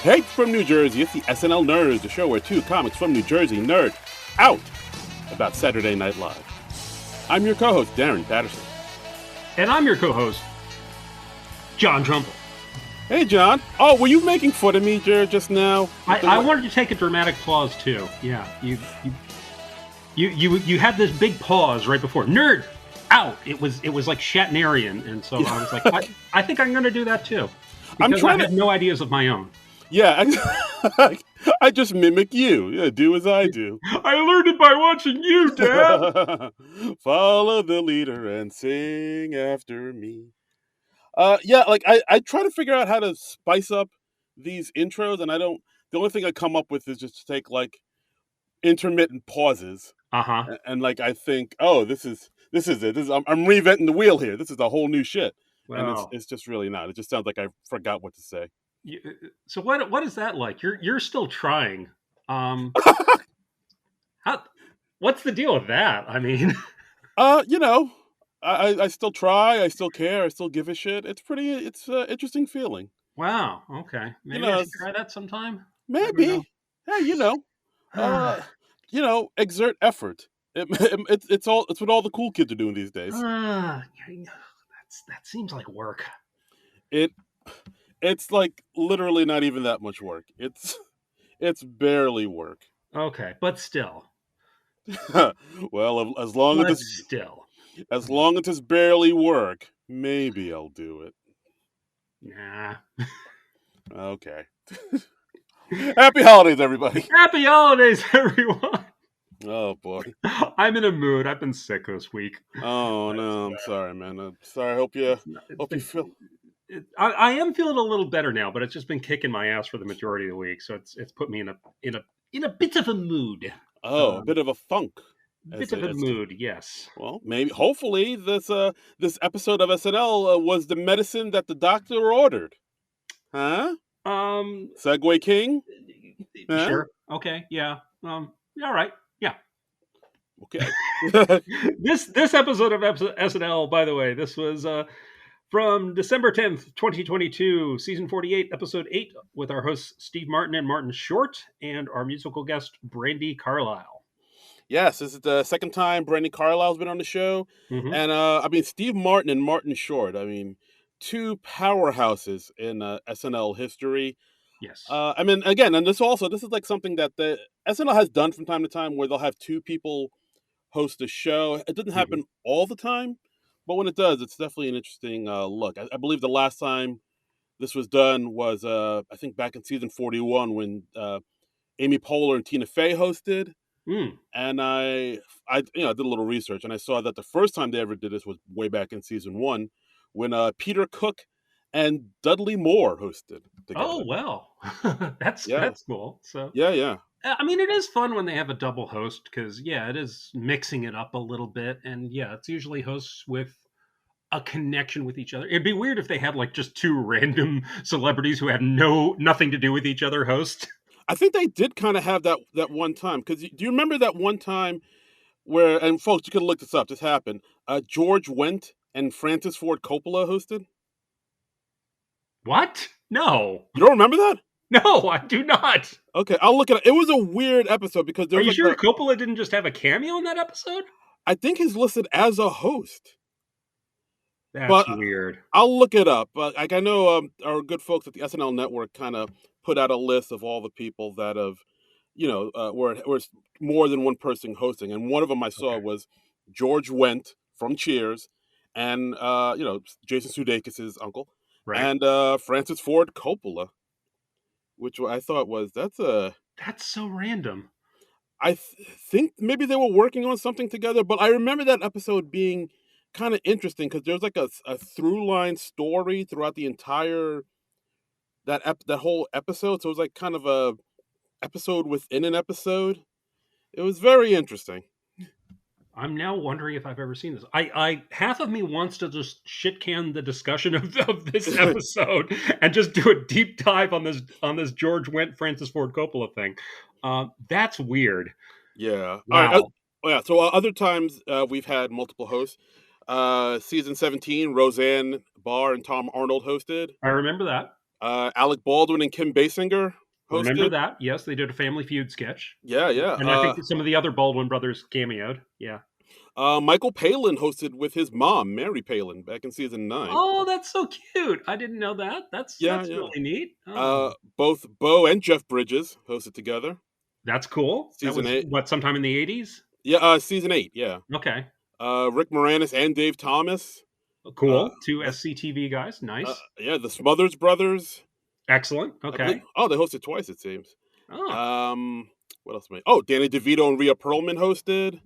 Hey, from New Jersey, it's the SNL Nerds, the show where two comics from New Jersey nerd out about Saturday Night Live. I'm your co-host, Darren Patterson. And I'm your co-host, John Trumbull. Hey, John. Oh, were you making fun of me, Jared, just now? I wanted to take a dramatic pause, too. Yeah, you had this big pause right before. Nerd out! It was like Shatnerian, and so I was like, I think I'm going to do that, too. Because I have no ideas of my own. Yeah, I just mimic you. Yeah, do as I do. I learned it by watching you, Dad. Follow the leader and sing after me. I try to figure out how to spice up these intros, and the only thing I come up with is just to take like intermittent pauses. And I think, oh, this is it. I'm reinventing the wheel here. This is a whole new shit. Wow. And it's just really not. It just sounds like I forgot what to say. So what is that like? You're still trying. What's the deal with that? I mean, I still try. I still care. I still give a shit. It's an interesting feeling. Wow. Okay. Maybe I should try that sometime. Maybe. Hey, exert effort. It's what all the cool kids are doing these days. That seems like work. It's like literally not even that much work. It's barely work. Okay, but still. Well, as long as it's barely work, maybe I'll do it. Nah. Okay. Happy holidays, everybody. Happy holidays, everyone. Oh boy. I'm in a mood. I've been sick this week. Oh no, I'm sorry, man. I'm sorry. I hope you feel. I am feeling a little better now, but it's just been kicking my ass for the majority of the week, so it's put me in a bit of a mood. Oh, a bit of a funk. Mood, yes. Well, hopefully, this episode of SNL was the medicine that the doctor ordered. Huh? Segway King. Sure. Okay. Yeah. All right. Yeah. Okay. This episode of SNL, by the way, this was from December 10th, 2022, season 48, episode 8, with our hosts Steve Martin and Martin Short, and our musical guest Brandi Carlile. Yes, this is the second time Brandi Carlile's been on the show, and Steve Martin and Martin Short. Two powerhouses in SNL history. Yes. Again, and this is like something that the SNL has done from time to time, where they'll have two people host a show. It doesn't happen all the time, but when it does, it's definitely an interesting look. I believe the last time this was done was, I think, back in season 41 when Amy Poehler and Tina Fey hosted. And I did a little research, and I saw that the first time they ever did this was way back in season 1 when Peter Cook and Dudley Moore hosted together. Oh, well. That's cool. So yeah. It is fun when they have a double host because, it is mixing it up a little bit. And, it's usually hosts with a connection with each other. It'd be weird if they had, just two random celebrities who had nothing to do with each other host. I think they did kind of have that one time. Because do you remember that one time where, and folks, you can look this up, this happened, George Wendt and Francis Ford Coppola hosted? What? No. You don't remember that? No, I do not. Okay, I'll look at it. It was a weird episode because there was. Are you sure Coppola didn't just have a cameo in that episode? I think he's listed as a host. That's weird. I'll look it up. I know our good folks at the SNL Network kind of put out a list of all the people that have, where more than one person hosting, and one of them I saw was George Wendt from Cheers, and Jason Sudeikis' uncle. Right. And Francis Ford Coppola, which I thought was that's so random. I think maybe they were working on something together, but I remember that episode being kind of interesting because there's like a through line story throughout the entire that whole episode. So it was like kind of a episode within an episode. It was very interesting. I'm now wondering if I've ever seen this. I half of me wants to just shit can the discussion of this episode and just do a deep dive on this George Wendt, Francis Ford Coppola thing. That's weird. Yeah. Wow. So other times we've had multiple hosts. Season 17, Roseanne Barr and Tom Arnold hosted. I remember that. Alec Baldwin and Kim Basinger Remember hosted. that? Yes, they did a Family Feud sketch. Yeah, yeah. And I think some of the other Baldwin brothers cameoed. Yeah. Michael Palin hosted with his mom, Mary Palin, back in season 9. Oh, that's so cute. I didn't know that. Yeah, That's yeah. really neat. Oh, Both Bo and Jeff Bridges hosted together. that's cool. That Season was 8. what, sometime in the 80s? Yeah, season 8, yeah. Okay. Rick Moranis and Dave Thomas. Cool. Two The SCTV guys. uh, Nice. yeah, the Smothers Brothers. Excellent. I believe. Okay. Oh, they hosted twice, it seems. Oh, What else? Oh, Danny DeVito and Rhea Perlman hosted,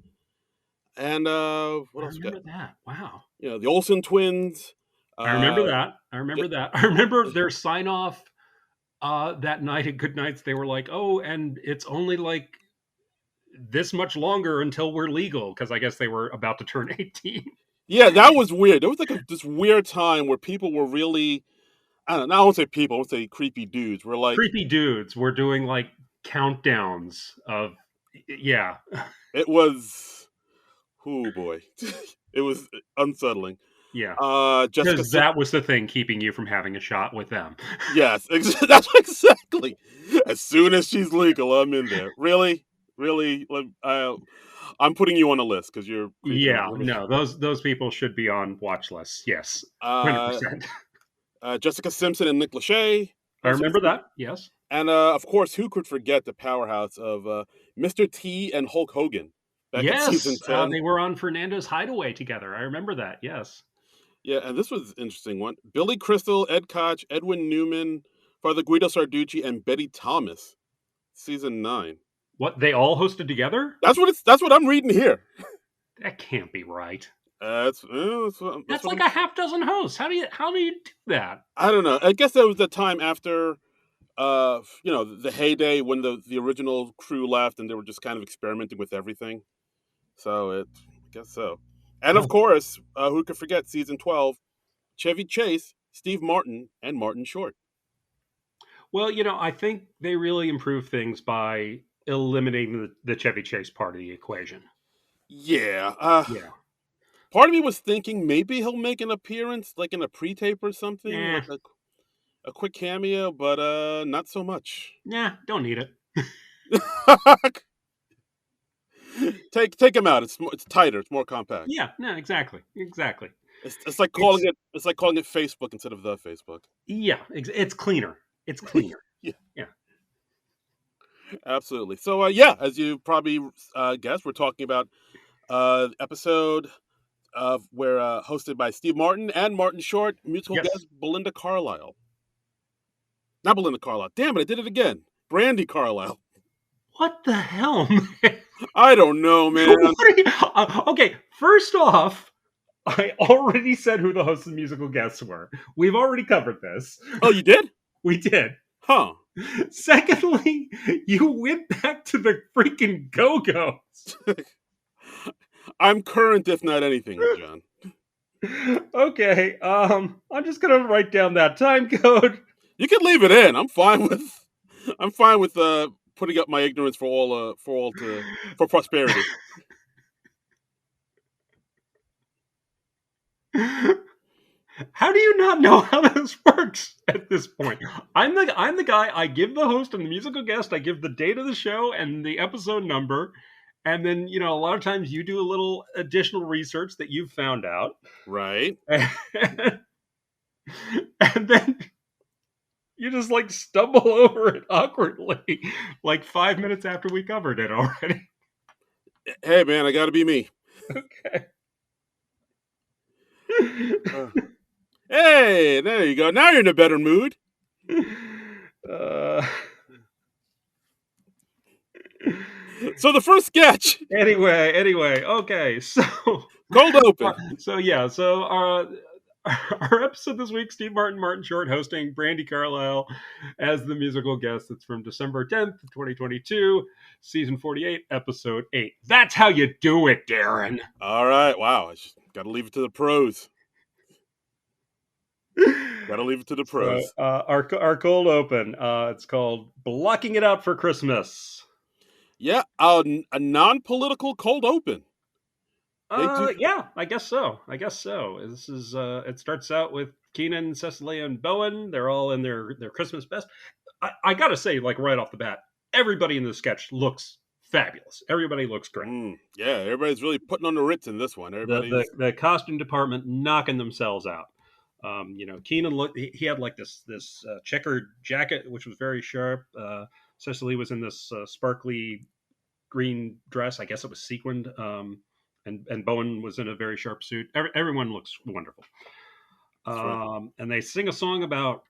and what I else we got? remember that. Wow. You know, the Olsen twins. I remember Uh, that. I yeah, remember that. I remember their sign off that night at Good Nights. They were like, "Oh, and it's only like this much longer until we're legal," because I guess they were about to turn 18. yeah, that was weird. There was like this weird time where people were really, I don't know. I won't say people. I won't say creepy dudes. We're like, Creepy dudes were doing like countdowns of, yeah, it was, oh boy, it was unsettling. yeah. Jessica. Because that was the thing keeping you from having a shot with them. Yes, that's exactly. As soon as she's legal, I'm in there. Really, really. I'm putting you on a list because you're creeping Yeah, me. no, those people should be on watch lists. Yes, Uh, 100%. Jessica Simpson and Nick Lachey. I remember that. Yes. And of course, who could forget the powerhouse of Mr. T and Hulk Hogan back in season Yes, 10? they were on Fernando's Hideaway together. I remember that. Yes. Yeah, and this was an interesting one. Billy Crystal, Ed Koch, Edwin Newman, Father Guido Sarducci, and Betty Thomas. Season 9. What, they all hosted together? That's what I'm reading here. That can't be right. That's That's what like I'm, a half dozen hosts. How do you do that? I don't know. I guess that was the time after, the heyday when the original crew left and they were just kind of experimenting with everything. I guess so. And of Oh, course, who could forget season 12? Chevy Chase, Steve Martin, and Martin Short. well, I think they really improved things by eliminating the Chevy Chase part of the equation. Yeah. Yeah. Part of me was thinking maybe he'll make an appearance, like in a pre-tape or something, Yeah. like a quick cameo, but not so much. Yeah, don't need it. Take him out. It's tighter. It's more compact. Yeah, no, exactly. Exactly. It's like calling It's it Facebook instead of the Facebook. yeah, it's cleaner. It's cleaner. Yeah, Yeah. absolutely. So yeah, as you probably guessed, we're talking about episode of where hosted by Steve Martin and Martin Short, musical Yes. guest Belinda Carlisle. Not Belinda Carlisle. Damn it, I did it again. Brandi Carlisle. What the hell, man? I don't know, man. Okay, first off, I already said who the hosts and musical guests were. We've already covered this. Oh, you did? We did. Huh. Secondly, you went back to the freaking Go-Go's. I'm current, if not anything, John. Okay, I'm just gonna write down that time code. You can leave it in. I'm fine with putting up my ignorance for prosperity. How do you not know how this works at this point? I'm the guy. I give the host and the musical guest. I give the date of the show and the episode number, and then a lot of times you do a little additional research that you've found out, Right? and then you just like stumble over it awkwardly, like 5 minutes after we covered it already. Hey, man, I gotta be me. Okay. Hey, there you go. Now you're in a better mood. Uh, So the first sketch. anyway, okay, so Cold open. Our episode this week, Steve Martin Short hosting, Brandi Carlile as the musical guest. It's from December 10th, 2022, season 48, episode 8. That's how you do it, Darren. All right. Wow. I just gotta leave it to the pros. Gotta leave it to the pros. So, our cold open, it's called Blocking It Out for Christmas. Yeah, a non-political cold open. Yeah, I guess so. This is it starts out with Keenan, Cecily, and Bowen, they're all in their Christmas best. I gotta say, like right off the bat, everybody in the sketch looks fabulous. Everybody looks great. Yeah, everybody's really putting on the Ritz in this one. Everybody's The costume department knocking themselves out. Keenan looked. He had like this checkered jacket, which was very sharp. Cecily was in this sparkly green dress. I guess it was sequined. And Bowen was in a very sharp suit. Everyone looks wonderful. And they sing a song about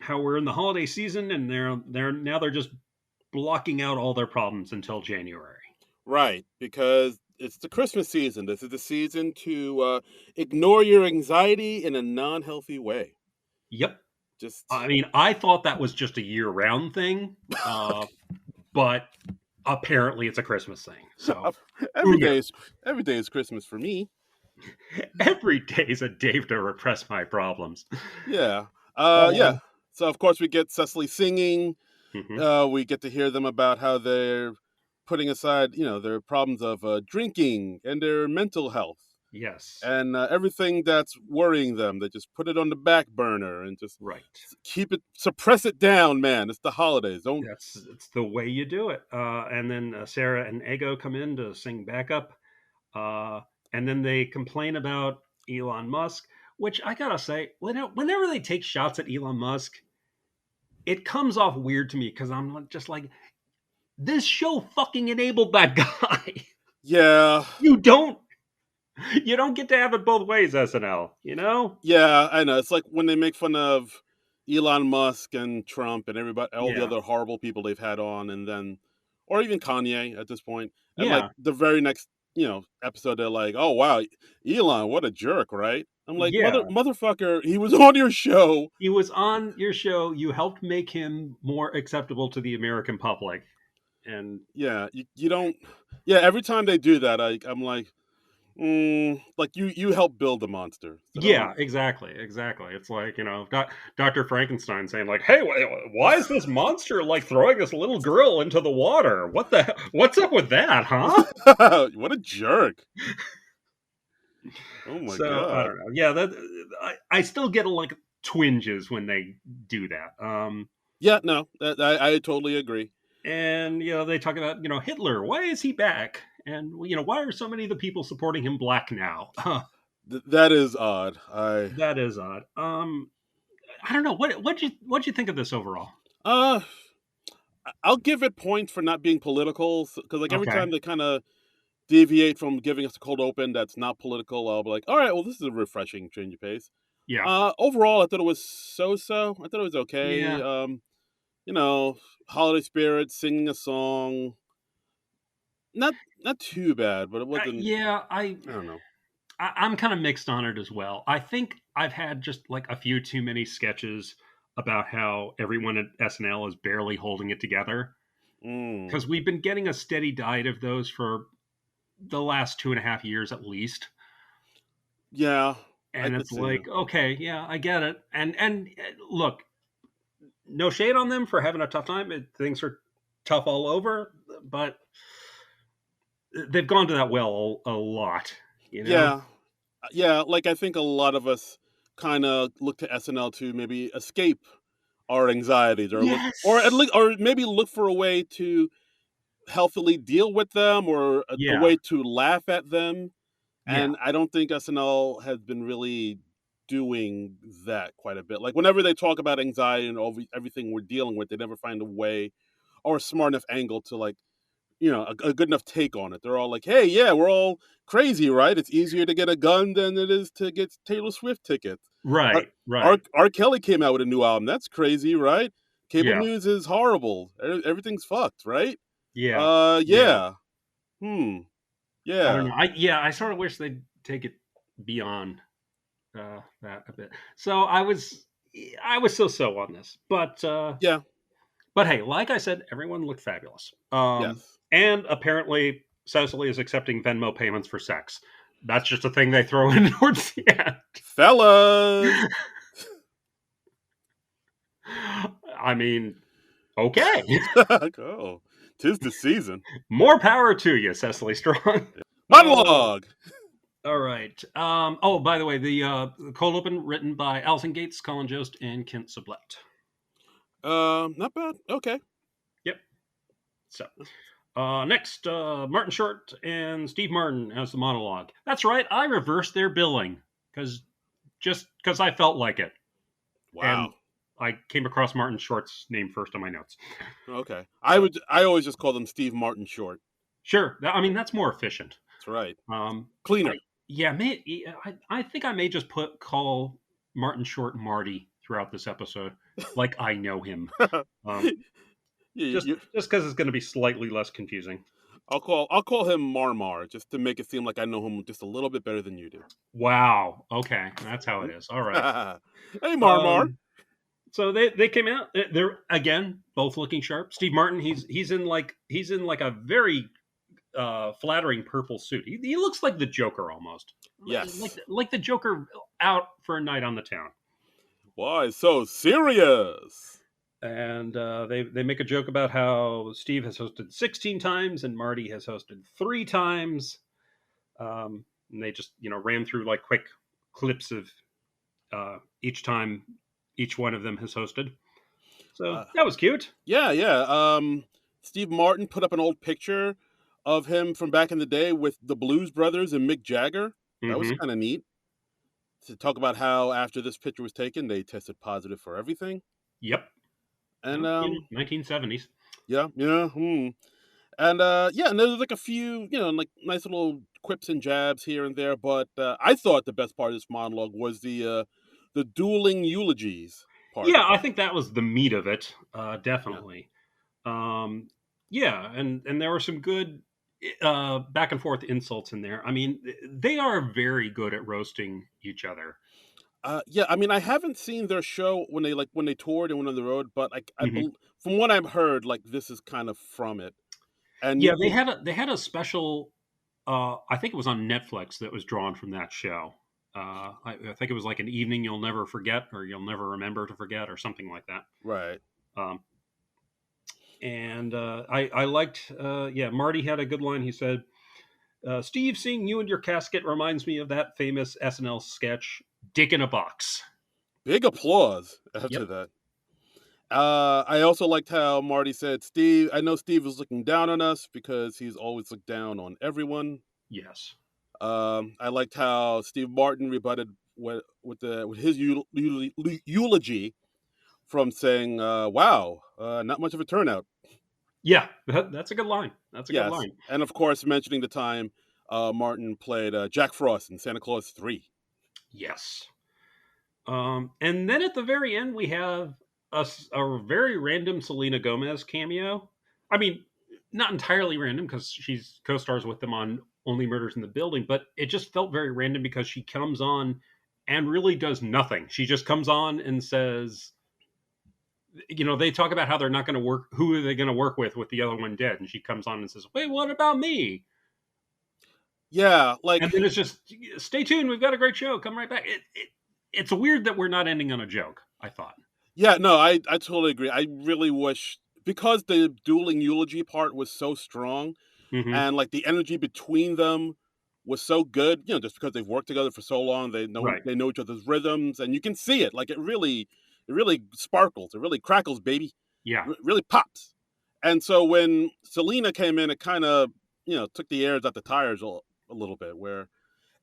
how we're in the holiday season, and they're just blocking out all their problems until January. right, because it's the Christmas season. This is the season to ignore your anxiety in a non-healthy way. Yep. Just, I mean, I thought that was just a year-round thing, but apparently it's a Christmas thing. So every day is Christmas for me. Every day is a day to repress my problems. Yeah. Yeah. So of course we get Cecily singing. We get to hear them about how they're putting aside, their problems of drinking and their mental health. Yes. And everything that's worrying them, they just put it on the back burner and just suppress it down, man. It's the holidays. It's the way you do it. And then Sarah and Ego come in to sing backup. And then they complain about Elon Musk, which I gotta say, whenever they take shots at Elon Musk, it comes off weird to me because I'm just like, this show fucking enabled that guy. Yeah. You don't get to have it both ways, SNL, Yeah, I know. It's like when they make fun of Elon Musk and Trump and everybody, all the other horrible people they've had on, and then, or even Kanye at this point. And like the very next, episode, they're like, oh, wow, Elon, what a jerk, right? I'm like, motherfucker, he was on your show. He was on your show. You helped make him more acceptable to the American public. And yeah, you don't. Yeah, every time they do that, I'm like, like you help build the monster. So yeah, exactly. It's like, Dr. Frankenstein saying like, hey, why is this monster like throwing this little girl into the water? What's up with that, huh? What a jerk. Oh my god. I don't know. Yeah, I still get like twinges when they do that. Yeah, no, I totally agree. And they talk about Hitler. Why is he back? And why are so many of the people supporting him black now? That is odd. That is odd. I don't know. What'd you think of this overall? I'll give it points for not being political, because like every time they kind of deviate from giving us a cold open that's not political, I'll be like, all right, well, this is a refreshing change of pace. Yeah. Overall, I thought it was so-so. I thought it was okay. Yeah. Holiday spirit, singing a song. Not too bad, but it wasn't. I don't know. I'm kind of mixed on it as well. I think I've had just like a few too many sketches about how everyone at SNL is barely holding it together. Because we've been getting a steady diet of those for the last 2.5 years at least. Yeah. And it's like, okay, yeah, I get it. And look, no shade on them for having a tough time. Things are tough all over, but they've gone to that well a lot. Yeah. Like I think a lot of us kind of look to SNL to maybe escape our anxieties, or or maybe look for a way to healthily deal with them, or a way to laugh at them. And I don't think SNL has been really doing that quite a bit. Like whenever they talk about anxiety and everything we're dealing with, they never find a way or a smart enough angle to like, a good enough take on it. They're all like, hey, yeah, we're all crazy, right? It's easier to get a gun than it is to get Taylor Swift tickets. Right. R. Kelly came out with a new album. That's crazy, right? Cable news is horrible. Everything's fucked, right? Yeah. Yeah. I don't know. I sort of wish they'd take it beyond that a bit. So I was so on this, but yeah. But hey, like I said, everyone looked fabulous. Yes. And apparently, Cecily is accepting Venmo payments for sex. That's just a thing they throw in towards the end. Fellas! I mean, okay. Oh, 'tis the season. More power to you, Cecily Strong. Monologue! All right. Oh, by the way, the cold open written by Alison Gates, Colin Jost, and Kent Sublette. Not bad. Okay. Yep. So next, Martin Short and Steve Martin as the monologue. That's right. I reversed their billing because I felt like it, and Wow. I came across Martin Short's name first on my notes. Okay. So I always just call them Steve Martin Short. sure. I mean, that's more efficient. That's right. Um, I Cleaner. yeah, I think I may just call Martin Short Marty throughout this episode, like I know him. Um, just you, just because it's going to be slightly less confusing. I'll call him Marmar just to make it seem like I know him just a little bit better than you do. Wow. Okay, that's how it is. All right. Hey, Marmar. Um, so they came out. They're again both looking sharp. Steve Martin, he's in like a very flattering purple suit. He looks like the Joker almost, Yes. like the Joker out for a night on the town. Why so serious? And they make a joke about how Steve has hosted 16 times and Marty has hosted 3 times. And they just ran through like quick clips of each time each one of them has hosted. So Uh, that was cute. yeah, yeah. Steve Martin put up an old picture of him from back in the day with the Blues Brothers and Mick Jagger. That was Mm-hmm. kind of neat to talk about how after this picture was taken, they tested positive for everything. Yep. And Well, 1970s. yeah, yeah. And yeah, and there's like a few, like nice little quips and jabs here and there. But I thought the best part of this monologue was the dueling eulogies part. Yeah, I think that was the meat of it. Yeah. Definitely. Um, yeah, and there were some good back and forth insults in there. I mean, they are very good at roasting each other. Yeah, I mean, I haven't seen their show when they toured and went on the road, but Mhm. from what I've heard, like this is kind of from it. And Yeah, they had a special. I think it was on Netflix that was drawn from that show. I think it was like an evening you'll never forget, or you'll never remember to forget, or something like that. right, Um, and I liked. Yeah, Marty had a good line. He said, "Steve, seeing you in your casket reminds me of that famous SNL sketch, Dick in a Box." big applause after Yep. that. I also liked how Marty said, "Steve, I know Steve is looking down on us because he's always looked down on everyone." Yes. I liked how Steve Martin rebutted with his eulogy from saying, "Wow, not much of a turnout." Yeah, that's a good line. That's a good Yes, line. and of course, mentioning the time Martin played Jack Frost in Santa Claus 3. Yes. And then at the very end, we have a very random Selena Gomez cameo. I mean, not entirely random because she's co-stars with them on Only Murders in the Building, but it just felt very random because she comes on and really does nothing. She just comes on and says, they talk about how they're not going to work. Who are they going to work with the other one dead? And she comes on and says, "Wait, what about me?" Yeah, And then it's just, "Stay tuned. We've got a great show. Come right back." It's weird that we're not ending on a joke, I thought. yeah, no, I totally agree. I really wish because the dueling eulogy part was so strong Hmm. and like the energy between them was so good, just because they've worked together for so long, Right. they know each other's rhythms and you can see it. Like it really sparkles, it really crackles, baby. Yeah. Really pops. And so when Selena came in, it kind of, took the airs out the tires a little bit where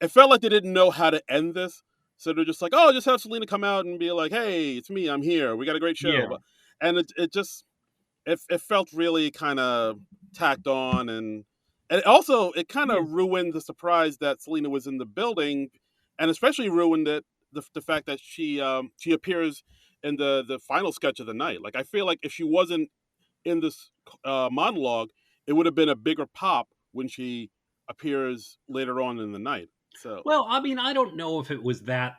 it felt like they didn't know how to end this. So they're just like, oh, just have Selena come out and be like, hey, it's me, I'm here. We got a great show. Yeah. And it just it felt really kind of tacked on and it kind Yeah. of ruined the surprise that Selena was in the building, and especially ruined the fact that she appears in the final sketch of the night. Like I feel like if she wasn't in this monologue, it would have been a bigger pop when she appears later on in the night. So Well, I mean, I don't know if it was that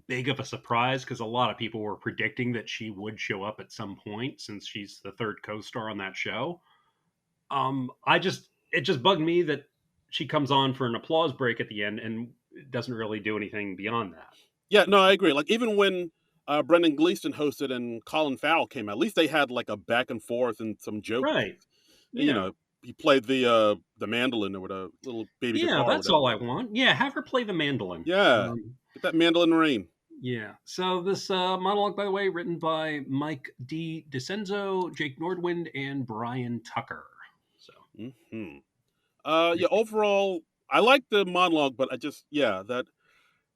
big of a surprise because a lot of people were predicting that she would show up at some point since she's the third co-star on that show. It just bugged me that she comes on for an applause break at the end and doesn't really do anything beyond that. yeah, no, I agree. Like even when Brendan Gleeson hosted and Colin Farrell came out, at least they had like a back and forth and some jokes. Right. You Yeah. know, he played the mandolin or with a little baby Yeah, guitar or that's whatever. all I want. Yeah, have her play the mandolin. Yeah, get that mandolin rain. Yeah. So this monologue, by the way, written by Mike D. DeCenzo, Jake Nordwind, and Brian Tucker. So Hmm. Yeah. Overall, I like the monologue, but I just that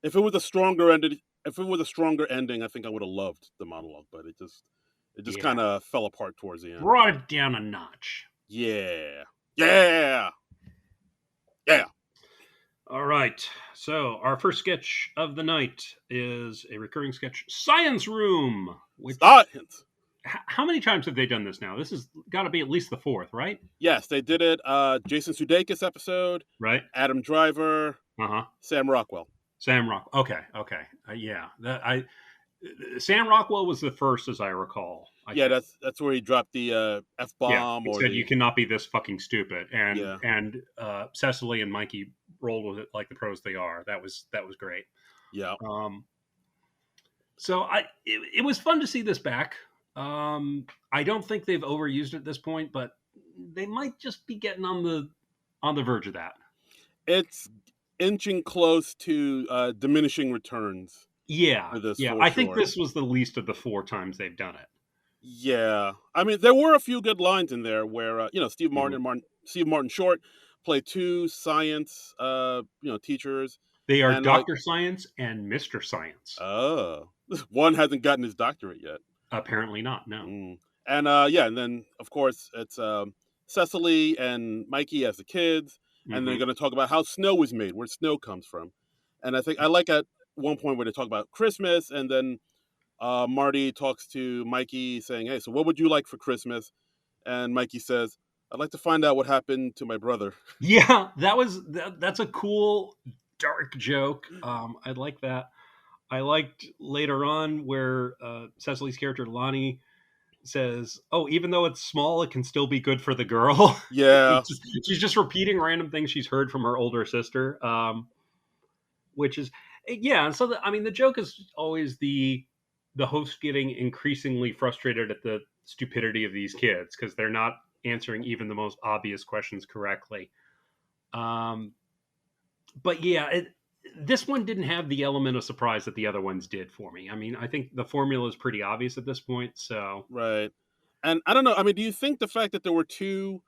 if it was a stronger ending, I think I would have loved the monologue. But it just yeah, kind of fell apart towards the end. brought it down a notch. Yeah. Yeah. Yeah. All right. So our first sketch of the night is a recurring sketch, Science Room. Which Science. how many times have they done this now? This has got to be at least the fourth, right? Yes, they did it. Jason Sudeikis episode, Right. Adam Driver, Uh huh. Sam Rockwell. Sam Rock. Okay. Okay. Yeah. Sam Rockwell was the first, as I recall. I Yeah, think. that's where he dropped the F Yeah, bomb he or said you the cannot be this fucking stupid, and yeah Cecily and Mikey rolled with it like the pros they are. That was great. yeah Um, so it was fun to see this back. I don't think they've overused it at this point, but they might just be getting on the verge of that. it's inching close to diminishing returns Yeah, for this yeah. for I think sure. this was the least of the four times they've done it. Yeah, I mean there were a few good lines in there where Mhm. Steve Martin Short play two science teachers They are and like Doctor Science and Mister Science. oh one hasn't gotten his doctorate yet. Apparently not. No. Mm. And and then of course it's Cecily and Mikey as the kids, and they're Hmm. going to talk about how snow is made, where snow comes from, and I think I like at one point where they talk about Christmas, and then Marty talks to Mikey saying, "Hey, so what would you like for Christmas?" And Mikey says, "I'd like to find out what happened to my brother." Yeah, that's a cool dark joke. I like that. I liked later on where Cecily's character Lonnie says, "Oh, even though it's small, it can still be good for the girl." Yeah, She's just repeating random things she's heard from her older sister, which is yeah. And so I mean, the joke is always the host getting increasingly frustrated at the stupidity of these kids because they're not answering even the most obvious questions correctly. Um, but yeah, this one didn't have the element of surprise that the other ones did for me. I mean, I think the formula is pretty obvious at this point. So right. And I don't know. I mean, do you think the fact that there were two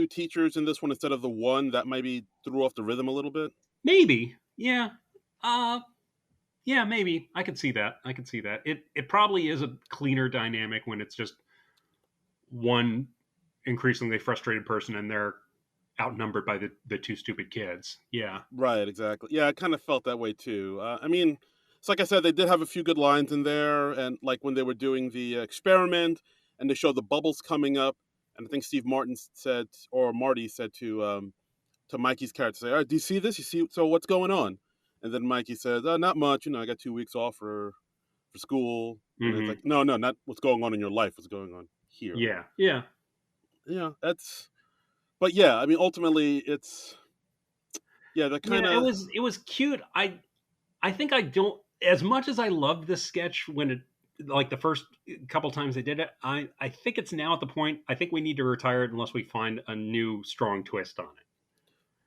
teachers in this one instead of the one that maybe threw off the rhythm a little bit? maybe, yeah, uh, yeah, maybe I could see that. I could see that. It probably is a cleaner dynamic when it's just one increasingly frustrated person and they're outnumbered by the two stupid kids. Yeah. Right, exactly. Yeah, I kind of felt that way too. I mean, it's like I said, they did have a few good lines in there, and like when they were doing the experiment, and they showed the bubbles coming up, and I think Steve Martin said, or Marty said to Mikey's character, say, "All right, do you see this? You see? So what's going on?" And then Mikey says, "Not much. I got 2 weeks off for school." And it's like, Hmm. "No, no, not what's going on in your life. What's going on here?" Yeah. Yeah. Yeah, that's. But yeah, I mean, ultimately, it's that kind Yeah. of It was cute. I think I don't as much as I loved this sketch when it like the first couple times they did it. I think it's now at the point I think we need to retire it unless we find a new strong twist on it.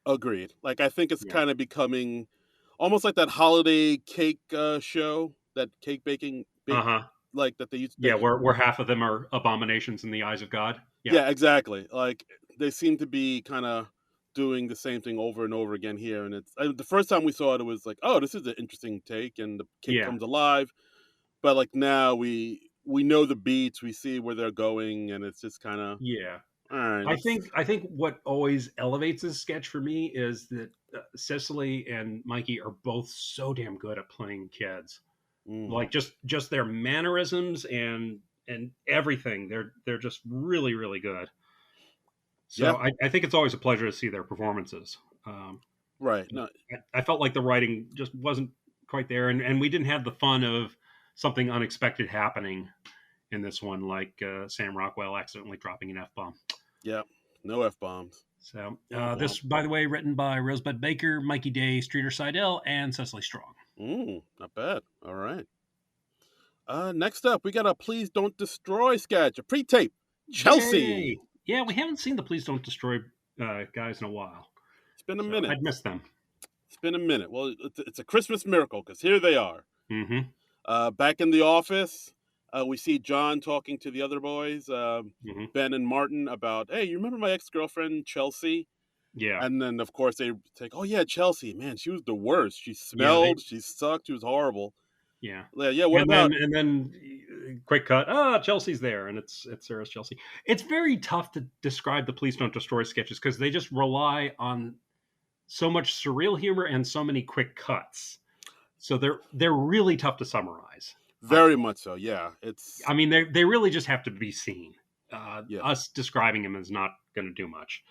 agreed. Like I think it's Yeah. kind of becoming almost like that holiday cake show, that cake baking Uh bake huh. like that they used. Yeah. Where half of them are abominations in the eyes of God. Yeah. Yeah, exactly. Like they seem to be kind of doing the same thing over and over again here, and the first time we saw it, it was like, oh, this is an interesting take, and the cake Yeah. comes alive. But like now we know the beats, we see where they're going, and it's just kind of Yeah. all right. Let's I think what always elevates this sketch for me is that Cecily and Mikey are both so damn good at playing kids. mm, Like just their mannerisms and everything. They're just really good. yeah, So I think it's always a pleasure to see their performances. Um, right. No, I felt like the writing just wasn't quite there, and we didn't have the fun of something unexpected happening in this one, like Sam Rockwell accidentally dropping an F bomb. yeah, no f bombs. So Womp womp. this, by the way, written by Rosebud Baker, Mikey Day, Streeter Seidel, and Cecily Strong. Not bad. All right. Next up, we got a "Please Don't Destroy" sketch, a pre-tape. Chelsea. Yay! Yeah, we haven't seen the Please Don't Destroy guys in a while, It's been a so minute. I'd miss them. It's been a minute. Well, it's a Christmas miracle because here they are. Mm-hmm. Back in the office, we see John talking to the other boys, Mm-hmm. Ben and Martin, about, hey, you remember my ex-girlfriend, Chelsea? Yeah. And then, of course, they take, oh, yeah, Chelsea. Man, she was the worst. She Yeah. smelled. She sucked. She was horrible. Yeah. Yeah, what about... And then quick cut. Ah, Chelsea's there, and it's Sarah's Chelsea. It's very tough to describe the Please Don't Destroy sketches because they just rely on so much surreal humor and so many quick cuts. So they're really tough to summarize. I Very feel. much so, yeah. I mean, they really just have to be seen. Yeah, Us describing them is not going to do much.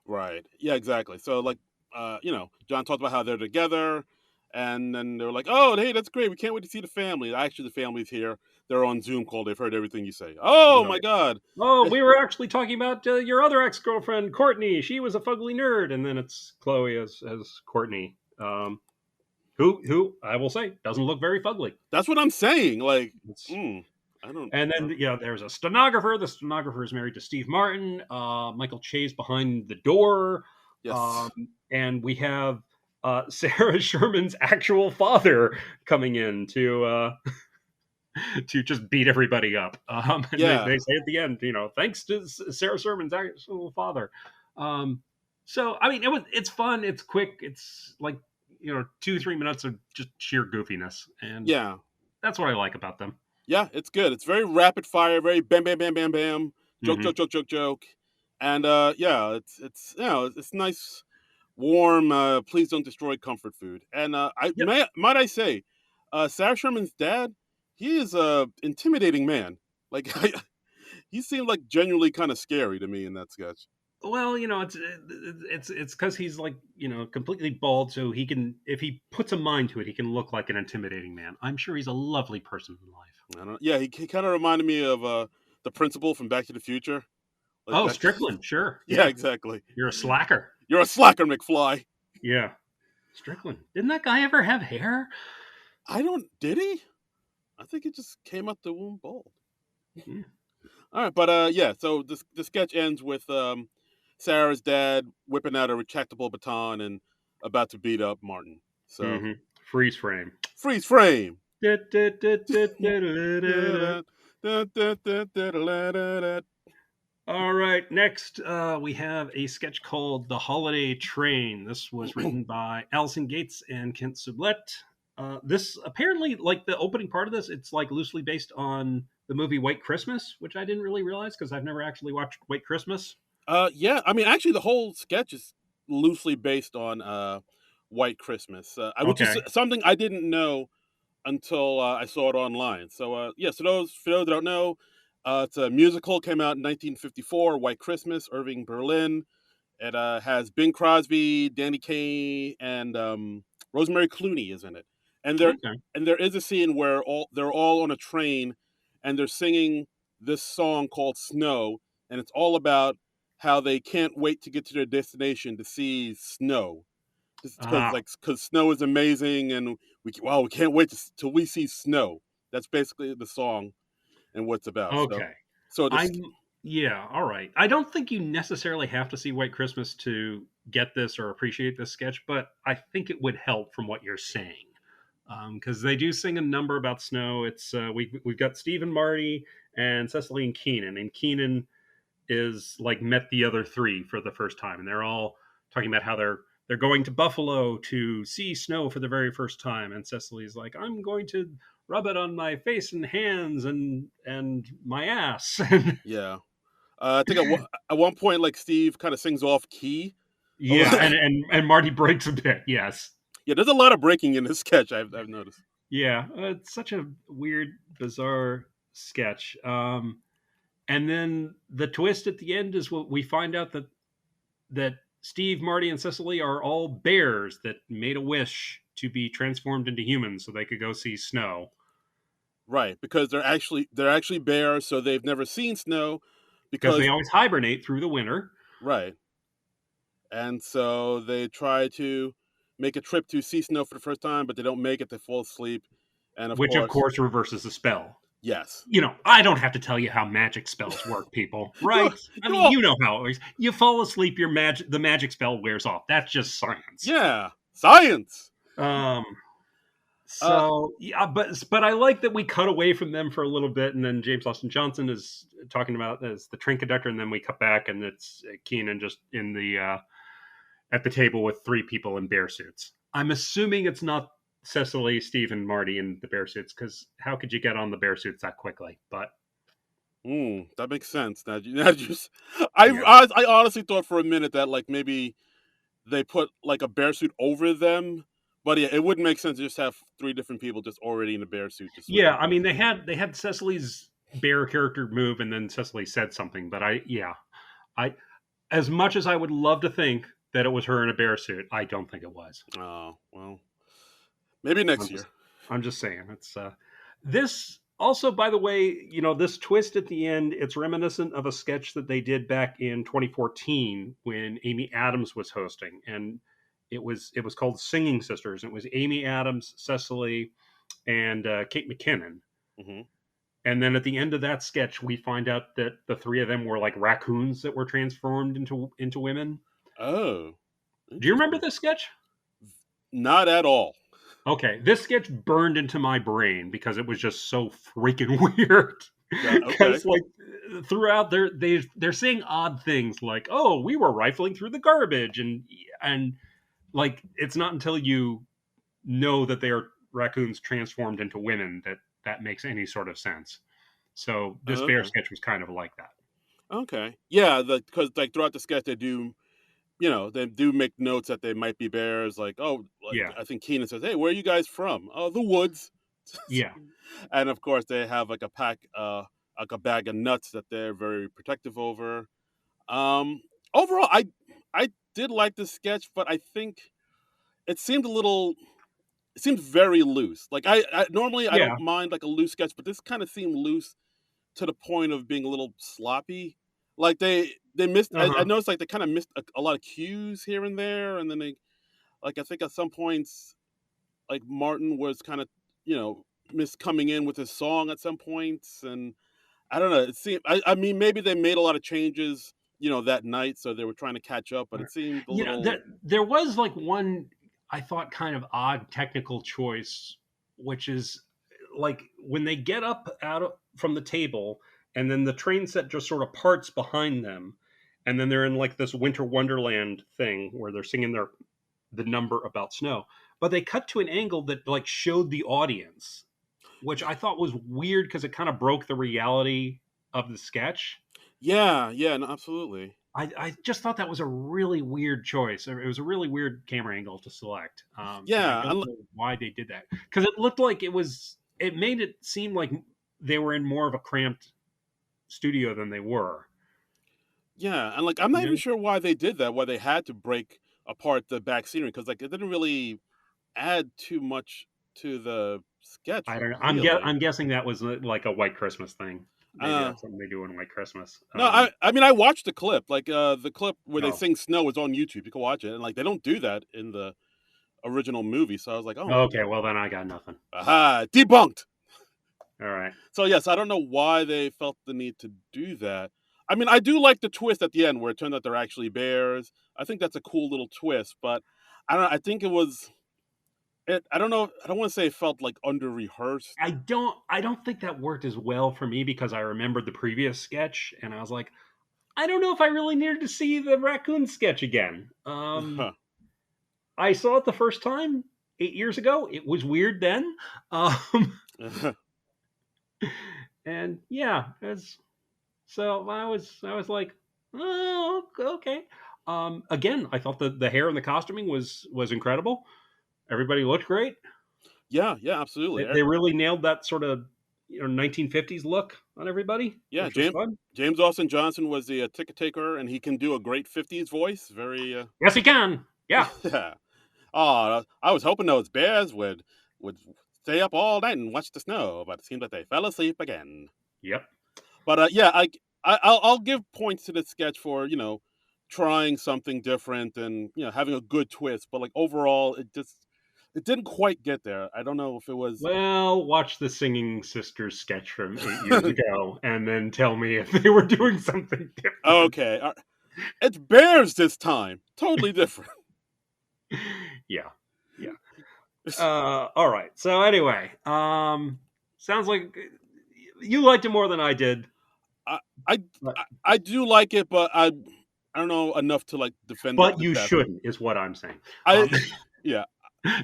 right. Yeah, exactly. So, like, John talked about how they're together, and then they were like, oh, hey, that's great. We can't wait to see the family. Actually, the family's here. They're on Zoom call. They've heard everything you say. Oh, my Right. God. Oh, we were actually talking about your other ex girlfriend, Courtney. She was a fugly nerd, and then it's Chloe as Courtney, who I will say doesn't look very fugly. That's what I'm saying. Like, It's, I don't... and then there's a stenographer. The stenographer is married to Steve Martin. Michael Che's behind the door, Yes. um, and we have Sarah Sherman's actual father coming in to just beat everybody up. And Yeah. they say at the end, thanks to Sarah Sherman's actual father. Um, so I mean, it's fun, it's quick, it's like 2-3 minutes of just sheer goofiness, and Yeah. that's what I like about them. Yeah, it's good. It's very rapid fire, very bam, bam, bam, bam, bam, joke, Hmm. joke, joke, joke, joke, and yeah, it's it's nice, warm. Please don't destroy comfort food. And Yep. might I say, Sarah Sherman's dad, he is a intimidating man. Like he seemed like genuinely kind of scary to me in that sketch. Well, it's because he's like completely bald, so he can, if he puts a mind to it, he can look like an intimidating man. I'm sure he's a lovely person in life. I don't. Yeah, he kind of reminded me of the principal from Back to the Future. Like Oh, that. Strickland, sure, Yeah, yeah. exactly. You're a slacker. You're a slacker, McFly. Yeah. Strickland. Didn't that guy ever have hair? I don't. Did he? I think it just came out the womb bald. Yeah. All right, but yeah. So the sketch ends with Sarah's dad whipping out a retractable baton and about to beat up Martin. So Mm-hmm. Freeze frame. freeze frame. All right. Next, we have a sketch called "The Holiday Train." This was written by Allison Gates and Kent Sublette. This apparently, like the opening part of this, it's like loosely based on the movie White Christmas, which I didn't really realize because I've never actually watched White Christmas. Yeah. I mean, actually, the whole sketch is loosely based on White Christmas, which is Okay. something I didn't know until I saw it online. So yeah, so for those that don't know, it's a musical, came out in 1954, White Christmas, Irving Berlin. It has Bing Crosby, Danny Kaye, and Rosemary Clooney is in it. And Okay. there is a scene where they're all on a train and they're singing this song called Snow, and it's all about how they can't wait to get to their destination to see snow, just because Ah. like because snow is amazing, and we can't wait till we see snow. That's basically the song and what it's about. Okay. So this I'm Yeah, all right. I don't think you necessarily have to see White Christmas to get this or appreciate this sketch, but I think it would help from what you're saying. Because they do sing a number about snow. It's we've got Steve and Marty and Cecily and Keenan is like met the other three for the first time, and they're all talking about how they're going to Buffalo to see snow for the very first time, and Cecily's like, I'm going to rub it on my face and hands and my ass. yeah. I think at one point, like Steve kind of sings off key. Yeah, and Marty breaks a bit. Yes. Yeah, there's a lot of breaking in this sketch. I've noticed. Yeah, it's such a weird, bizarre sketch. And then the twist at the end is what we find out that Steve, Marty, and Cecily are all bears that made a wish to be transformed into humans so they could go see snow. Right, because they're actually bears, so they've never seen snow. Because they Because always hibernate through the winter, right, and so they try to make a trip to see snow for the first time, but they don't make it. They fall asleep, and of which of course, course reverses the spell. Yes. I don't have to tell you how magic spells work, people, You, right? I you mean, all, you know how it works. You fall asleep, the magic spell wears off. That's just science. yeah, science. Um, Uh, so yeah, but I like that we cut away from them for a little bit, and then James Austin Johnson is talking about as the train conductor, and then we cut back, and it's Keenan just in the at the table with three people in bear suits. I'm assuming it's not Cecily, Steve, and Marty in the bear suits, because how could you get on the bear suits that quickly? But that makes sense. yeah, I honestly thought for a minute that like maybe they put like a bear suit over them, but yeah, it wouldn't make sense to just have three different people just already in a bear suit just yeah. switching I mean, places. they had Cecily's bear character move, and then Cecily said something. But I as much as I would love to think that it was her in a bear suit, I don't think it was. Oh well, maybe next I'm year. just I'm just saying it's this also, by the way, this twist at the end, it's reminiscent of a sketch that they did back in 2014 when Amy Adams was hosting, and it was called Singing Sisters. It was Amy Adams, Cecily, and Kate McKinnon. Hmm. And then at the end of that sketch, we find out that the three of them were like raccoons that were transformed into women. Oh, Do you remember interesting. this sketch? Not at all. Okay, this sketch burned into my brain because it was just so freaking weird. Okay. Because like throughout, they're saying odd things like, "Oh, we were rifling through the garbage," and like it's not until you know that they are raccoons transformed into women that makes any sort of sense. So this bear Okay. sketch was kind of like that. Okay. Yeah, because like throughout the sketch they do make notes that they might be bears. Like, oh, like Yeah, I think Keenan says, "Hey, where are you guys from?" Oh, the woods. yeah, And of course, they have like a bag of nuts that they're very protective over. Um, Overall, I did like this sketch, but I think it seemed a little. It seemed very loose. Like I normally I yeah. don't mind like a loose sketch, but this kind of seemed loose to the point of being a little sloppy. Like they missed. Uh I huh. noticed like they kind of missed a lot of cues here and there, and then they like I think at some points like Martin was kind of you know missed coming in with his song at some points, and I don't know. It seemed. I mean, maybe they made a lot of changes, that night, so they were trying to catch up. But it seemed a little. There was like one I thought kind of odd technical choice, which is like when they get up from the table, and then the train set just sort of parts behind them, and then they're in like this winter wonderland thing where they're singing the number about snow, but they cut to an angle that like showed the audience, which I thought was weird because it kind of broke the reality of the sketch. Yeah, yeah, no, absolutely. I just thought that was a really weird choice. It was a really weird camera angle to select, and I Yeah, don't know why they did that because it looked like it was. It made it seem like they were in more of a cramped studio than they were. yeah, and like I'm not You even know? sure why they did that. Why they had to break apart the back scenery because like it didn't really add too much to the sketch, I don't know. really. I'm guessing that was like a White Christmas thing. Maybe Uh, that's something they do in White Christmas. no, I mean I watched the clip. Like the clip where they Oh, sing "Snow" is on YouTube. You can watch it, and like they don't do that in the original movie. So I was like, oh, okay. Well, then I got nothing. aha, debunked. All right. So yes, I don't know why they felt the need to do that. I mean, I do like the twist at the end where it turned out they're actually bears. I think that's a cool little twist, but I don't. I think it was. I don't know. I don't want to say it felt like under rehearsed. I don't think that worked as well for me because I remembered the previous sketch and I was like, I don't know if I really needed to see the raccoon sketch again. I saw it the first time 8 years ago. It was weird then, and yeah, so I was like, oh, okay. Again, I thought the hair and the costuming was incredible. Everybody looked great. Yeah, yeah, absolutely. They really nailed that sort of 1950s look on everybody, Yeah, which was James fun. James Austin Johnson was the ticket taker, and he can do a great '50s voice. Very. Yes, he can. Yeah. Yeah. Oh, I was hoping those bears would stay up all night and watch the snow, but it seems like they fell asleep again. Yep. But yeah, I'll give points to the sketch for trying something different and having a good twist. But like overall, it just It didn't quite get there. I don't know if it was. Well, watch the Singing Sisters sketch from 8 years ago, and then tell me if they were doing something different. Okay, it's bears this time. Totally different. Yeah, yeah. All right. So anyway, sounds like you liked it more than I did. I, I But, I do like it, but I don't know enough to like defend it but to you death. shouldn't, is what I'm saying. I yeah,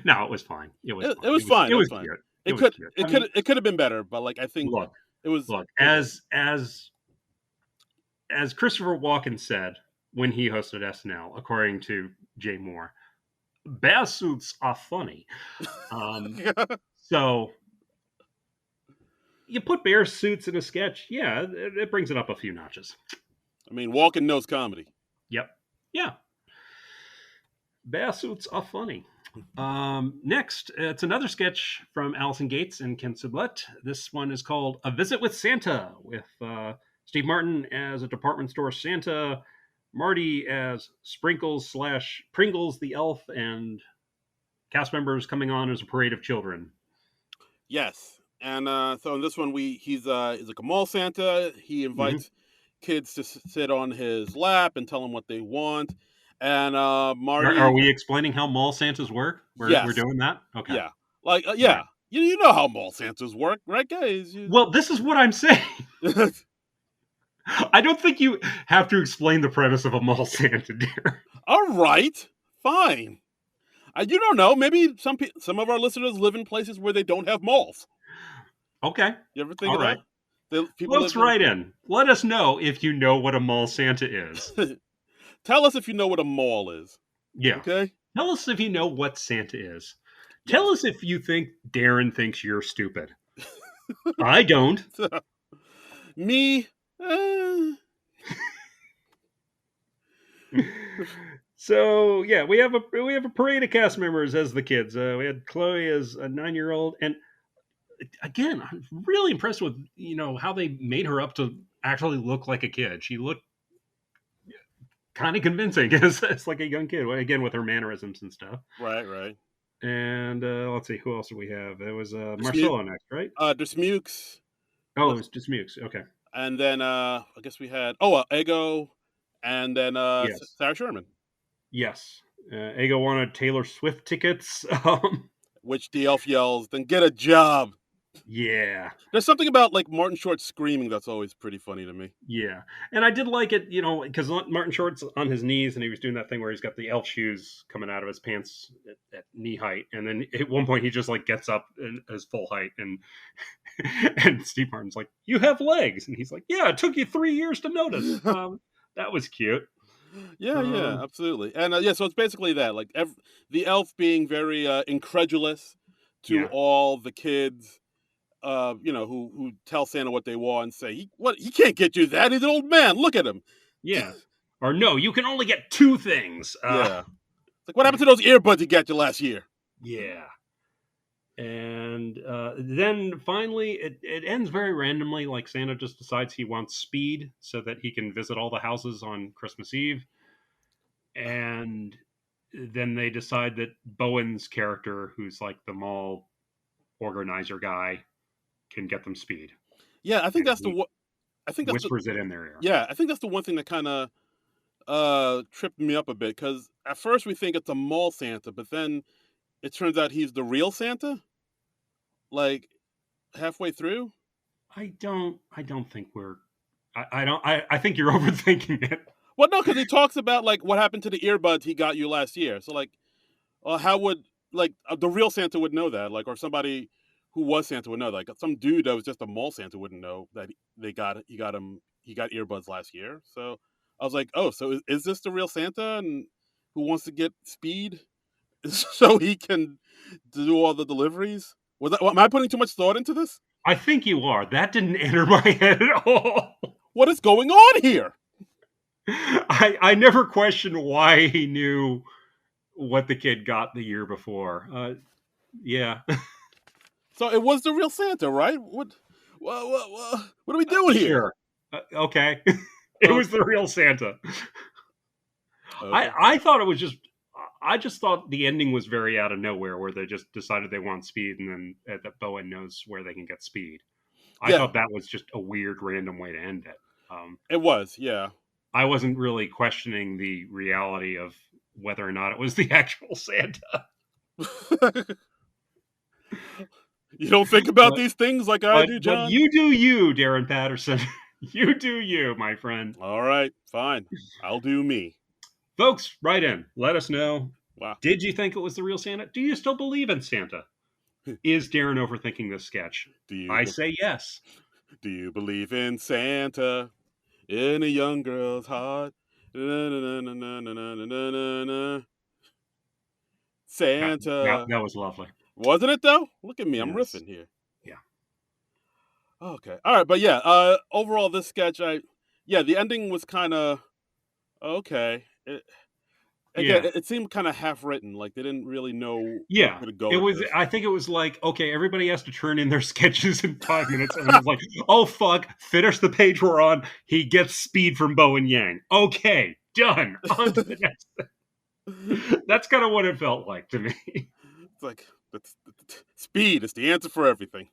No, it was fine. It was it fine. was fine. It It was was fine. cute. It It was could cute. it I could mean, it could have been better, but like I think look, it was look. it was As Christopher Walken said when he hosted SNL, according to Jay Moore, bear suits are funny. Um, okay. so you put bear suits in a sketch, yeah, it brings it up a few notches. I mean, Walken knows comedy. Yep. Yeah. Bear suits are funny. Next, it's another sketch from Allison Gates and Ken Sublette. This one is called A Visit with Santa, with Steve Martin as a department store Santa, Marty as Sprinkles slash Pringles the elf, and cast members coming on as a parade of children. Yes, and so in this one, he's like a mall Santa. He Mm-hmm. invites kids to sit on his lap and tell them what they want. And Are Marty, we explaining how mall Santas work? We're yes, doing that? Okay. yeah, like All right. yeah, you know how mall Santas work, right, guys? Well, this is what I'm saying. I don't think you have to explain the premise of a mall Santa, dear. All right, fine. You don't know. Maybe some of our listeners live in places where they don't have malls. Okay. You ever think All of right. that? People Folks, live in. write in. Let us know if you know what a mall Santa is. Tell us if you know what a mall is. Yeah. Okay. Tell us if you know what Santa is. Yes. Tell us if you think Darren thinks you're stupid. I don't. Me. So yeah, we have a parade of cast members as the kids. We had Chloe as a 9-year-old, and again, I'm really impressed with how they made her up to actually look like a kid. She looked kind of convincing as like a young kid, again with her mannerisms and stuff. Right. And let's see, who else do we have? It was Dismukes. Marcelo next, right? Dismukes. Oh, it was just Mukes. Okay. And then I guess we had Ego, and then Yes. Sarah Sherman. Yes. Ego wanted Taylor Swift tickets. Which the elf yells, "Then get a job." Yeah. There's something about like Martin Short screaming that's always pretty funny to me. Yeah. And I did like it, because Martin Short's on his knees and he was doing that thing where he's got the elf shoes coming out of his pants at knee height. And then at one point he just like gets up in his full height and and Steve Martin's like, "You have legs." And he's like, "Yeah, it took you 3 years to notice." That was cute. Yeah, absolutely. And so it's basically that, like the elf being very incredulous to Yeah. all the kids, who tell Santa what they want and say, he can't get you that. He's an old man. Look at him. Yeah. Or no, you can only get 2 things. Yeah. It's like, what happened to those earbuds you got you last year? Yeah. And then finally, it ends very randomly. Like Santa just decides he wants speed so that he can visit all the houses on Christmas Eve. And then they decide that Bowen's character, who's like the mall organizer guy, can get them speed. Yeah, I think And that's the I think that's whispers it in their ear. yeah, I think that's the one thing that kind of tripped me up a bit, because at first we think it's a mall Santa, but then it turns out he's the real Santa. Like halfway through. I don't think we're. I think you're overthinking it. Well, no, because he talks about like what happened to the earbuds he got you last year. So like, well, how would like the real Santa would know that, like, or somebody who was Santa would know. Like some dude that was just a mall Santa wouldn't know that he got earbuds last year. So I was like, oh, so is this the real Santa and who wants to get speed so he can do all the deliveries? Am I putting too much thought into this? I think you are. That didn't enter my head at all. What is going on here? I never questioned why he knew what the kid got the year before. Yeah. So it was the real Santa, right? What are we doing here? Sure. Okay. It was the real Santa. Okay. I thought it was just. I just thought the ending was very out of nowhere, where they just decided they want speed, and then that Bowen knows where they can get speed. I Yeah, thought that was just a weird, random way to end it. it was. Yeah. I wasn't really questioning the reality of whether or not it was the actual Santa. You don't think about But these things like I but do, but John? you do you, Darren Patterson. You do you, my friend. All right, fine. I'll do me. Folks, write in. Let us know. Wow. Did you think it was the real Santa? Do you still believe in Santa? Is Darren overthinking this sketch? Do you I say yes. do you believe in Santa in a young girl's heart? Na, na, na, na, na, na, na, na, na. That, that, Santa. that was lovely. Wasn't it though? Look at me, I'm Yes. riffing here. Yeah. Okay. All right, but yeah, overall this sketch the ending was kind of okay. Yeah. It seemed kind of half written, like they didn't really know Yeah. where to go It with was, this. I think it was like, okay, everybody has to turn in their sketches in 5 minutes. And it's like, oh, fuck, finish the page we're on. He gets speed from Bo and Yang. Okay, done. On to the next. That's kind of what it felt like to me. It's like speed is the answer for everything.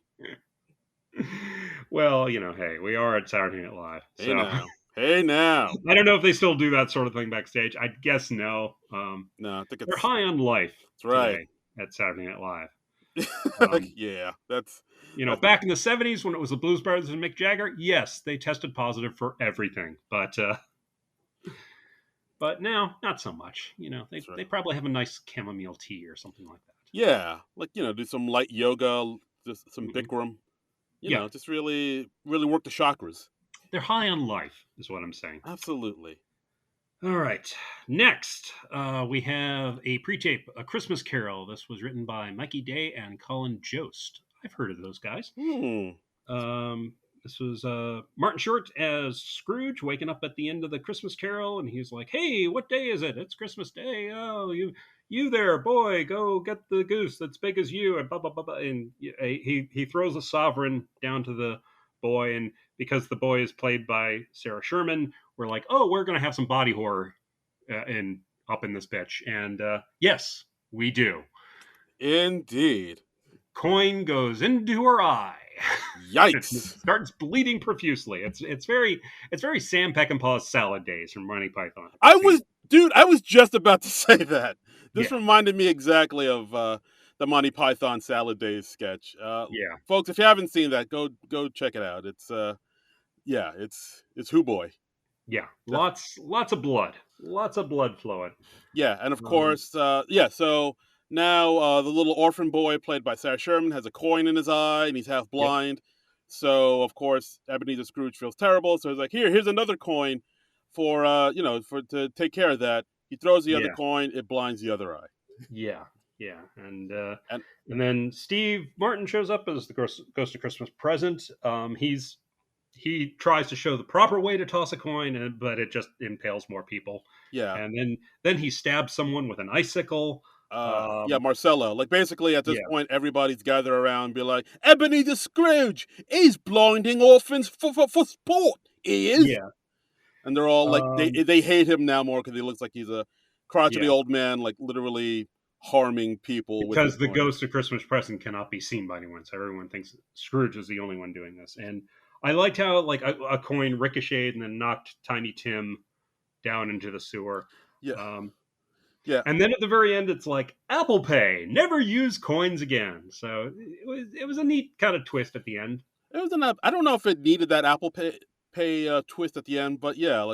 Well, hey, we are at Saturday Night Live. Hey So now. Hey now. I don't know if they still do that sort of thing backstage. I guess no. No, I think They're high on life it's right. today at Saturday Night Live. Um, Yeah, Back in the 70s when it was the Blues Brothers and Mick Jagger, yes, they tested positive for everything. But now, not so much. that's right. They probably have a nice chamomile tea or something like that. Yeah, like do some light yoga, just some Hmm. Bikram. Yeah, Just really, really work the chakras. they're high on life, is what I'm saying. Absolutely. All right. Next, we have a pre-tape, A Christmas Carol. This was written by Mikey Day and Colin Jost. I've heard of those guys. Hmm. This was Martin Short as Scrooge waking up at the end of the Christmas Carol, and he's like, "Hey, what day is it? It's Christmas Day. Oh, you there, boy, go get the goose that's big as you." And blah blah blah blah. And he throws a sovereign down to the boy, and because the boy is played by Sarah Sherman, we're like, "Oh, we're gonna have some body horror up in this bitch." And yes, we do. Indeed. Coin goes into her eye. Yikes. Starts bleeding profusely. It's very Sam Peckinpah's Salad Days from Monty Python. I was just about to say that. This Yeah, reminded me exactly of the Monty Python Salad Days sketch. yeah, Folks, if you haven't seen that, go check it out. It's Who Boy. yeah. Lots of blood flowing. Yeah, and of Um, course, so now the little orphan boy played by Sarah Sherman has a coin in his eye and he's half yep, blind. So of course, Ebenezer Scrooge feels terrible. So he's like, here's another coin for for to take care of that. He throws the other yeah, coin, it blinds the other eye. yeah, yeah. And And then Steve Martin shows up as the Ghost of Christmas Present. He tries to show the proper way to toss a coin, but it just impales more people. yeah, And then he stabs someone with an icicle. Marcelo. Like basically at this Yeah, point, everybody's gathered around and be like, Ebenezer Scrooge, he's blinding orphans for sport. He is. yeah, And they're all like um, they hate him now more because he looks like he's a crotchety yeah. old man, like literally harming people with his Because the coins. Ghost of Christmas Present cannot be seen by anyone, so everyone thinks Scrooge is the only one doing this. And I liked how like a coin ricocheted and then knocked Tiny Tim down into the sewer. Yeah, Um, yeah. and then at the very end, it's like Apple Pay, never use coins again. So it was a neat kind of twist at the end. It was enough. I don't know if it needed that Apple Pay twist at the end, but yeah,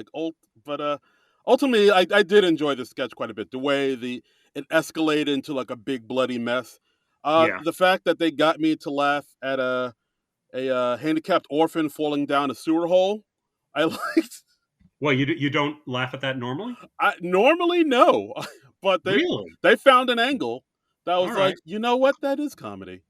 ultimately, I did enjoy the sketch quite a bit. The way it escalated into like a big bloody mess. Yeah. The fact that they got me to laugh at a handicapped orphan falling down a sewer hole. I liked. Well, you don't laugh at that normally? I normally no, but Really? they found an angle that All was right. like, you know what, that is comedy.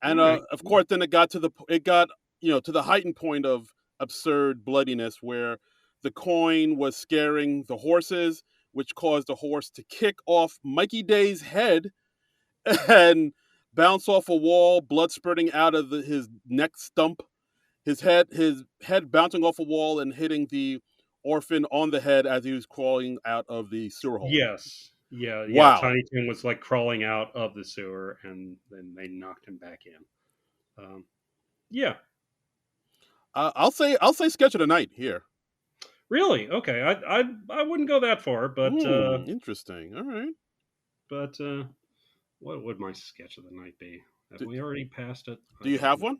All And right. of course, then it got to the heightened point of absurd bloodiness where the coin was scaring the horses, which caused the horse to kick off Mikey Day's head and bounce off a wall, blood spurting out of his neck stump. His head bouncing off a wall and hitting the orphan on the head as he was crawling out of the sewer hole. Yes. Yeah. Wow. Tiny Tim was like crawling out of the sewer, and then they knocked him back in. Yeah, I'll say sketch of the night here. really. Okay, I wouldn't go that far, Interesting. All right. but what would my sketch of the night be? Have Do, we already passed it? do I you don't have know.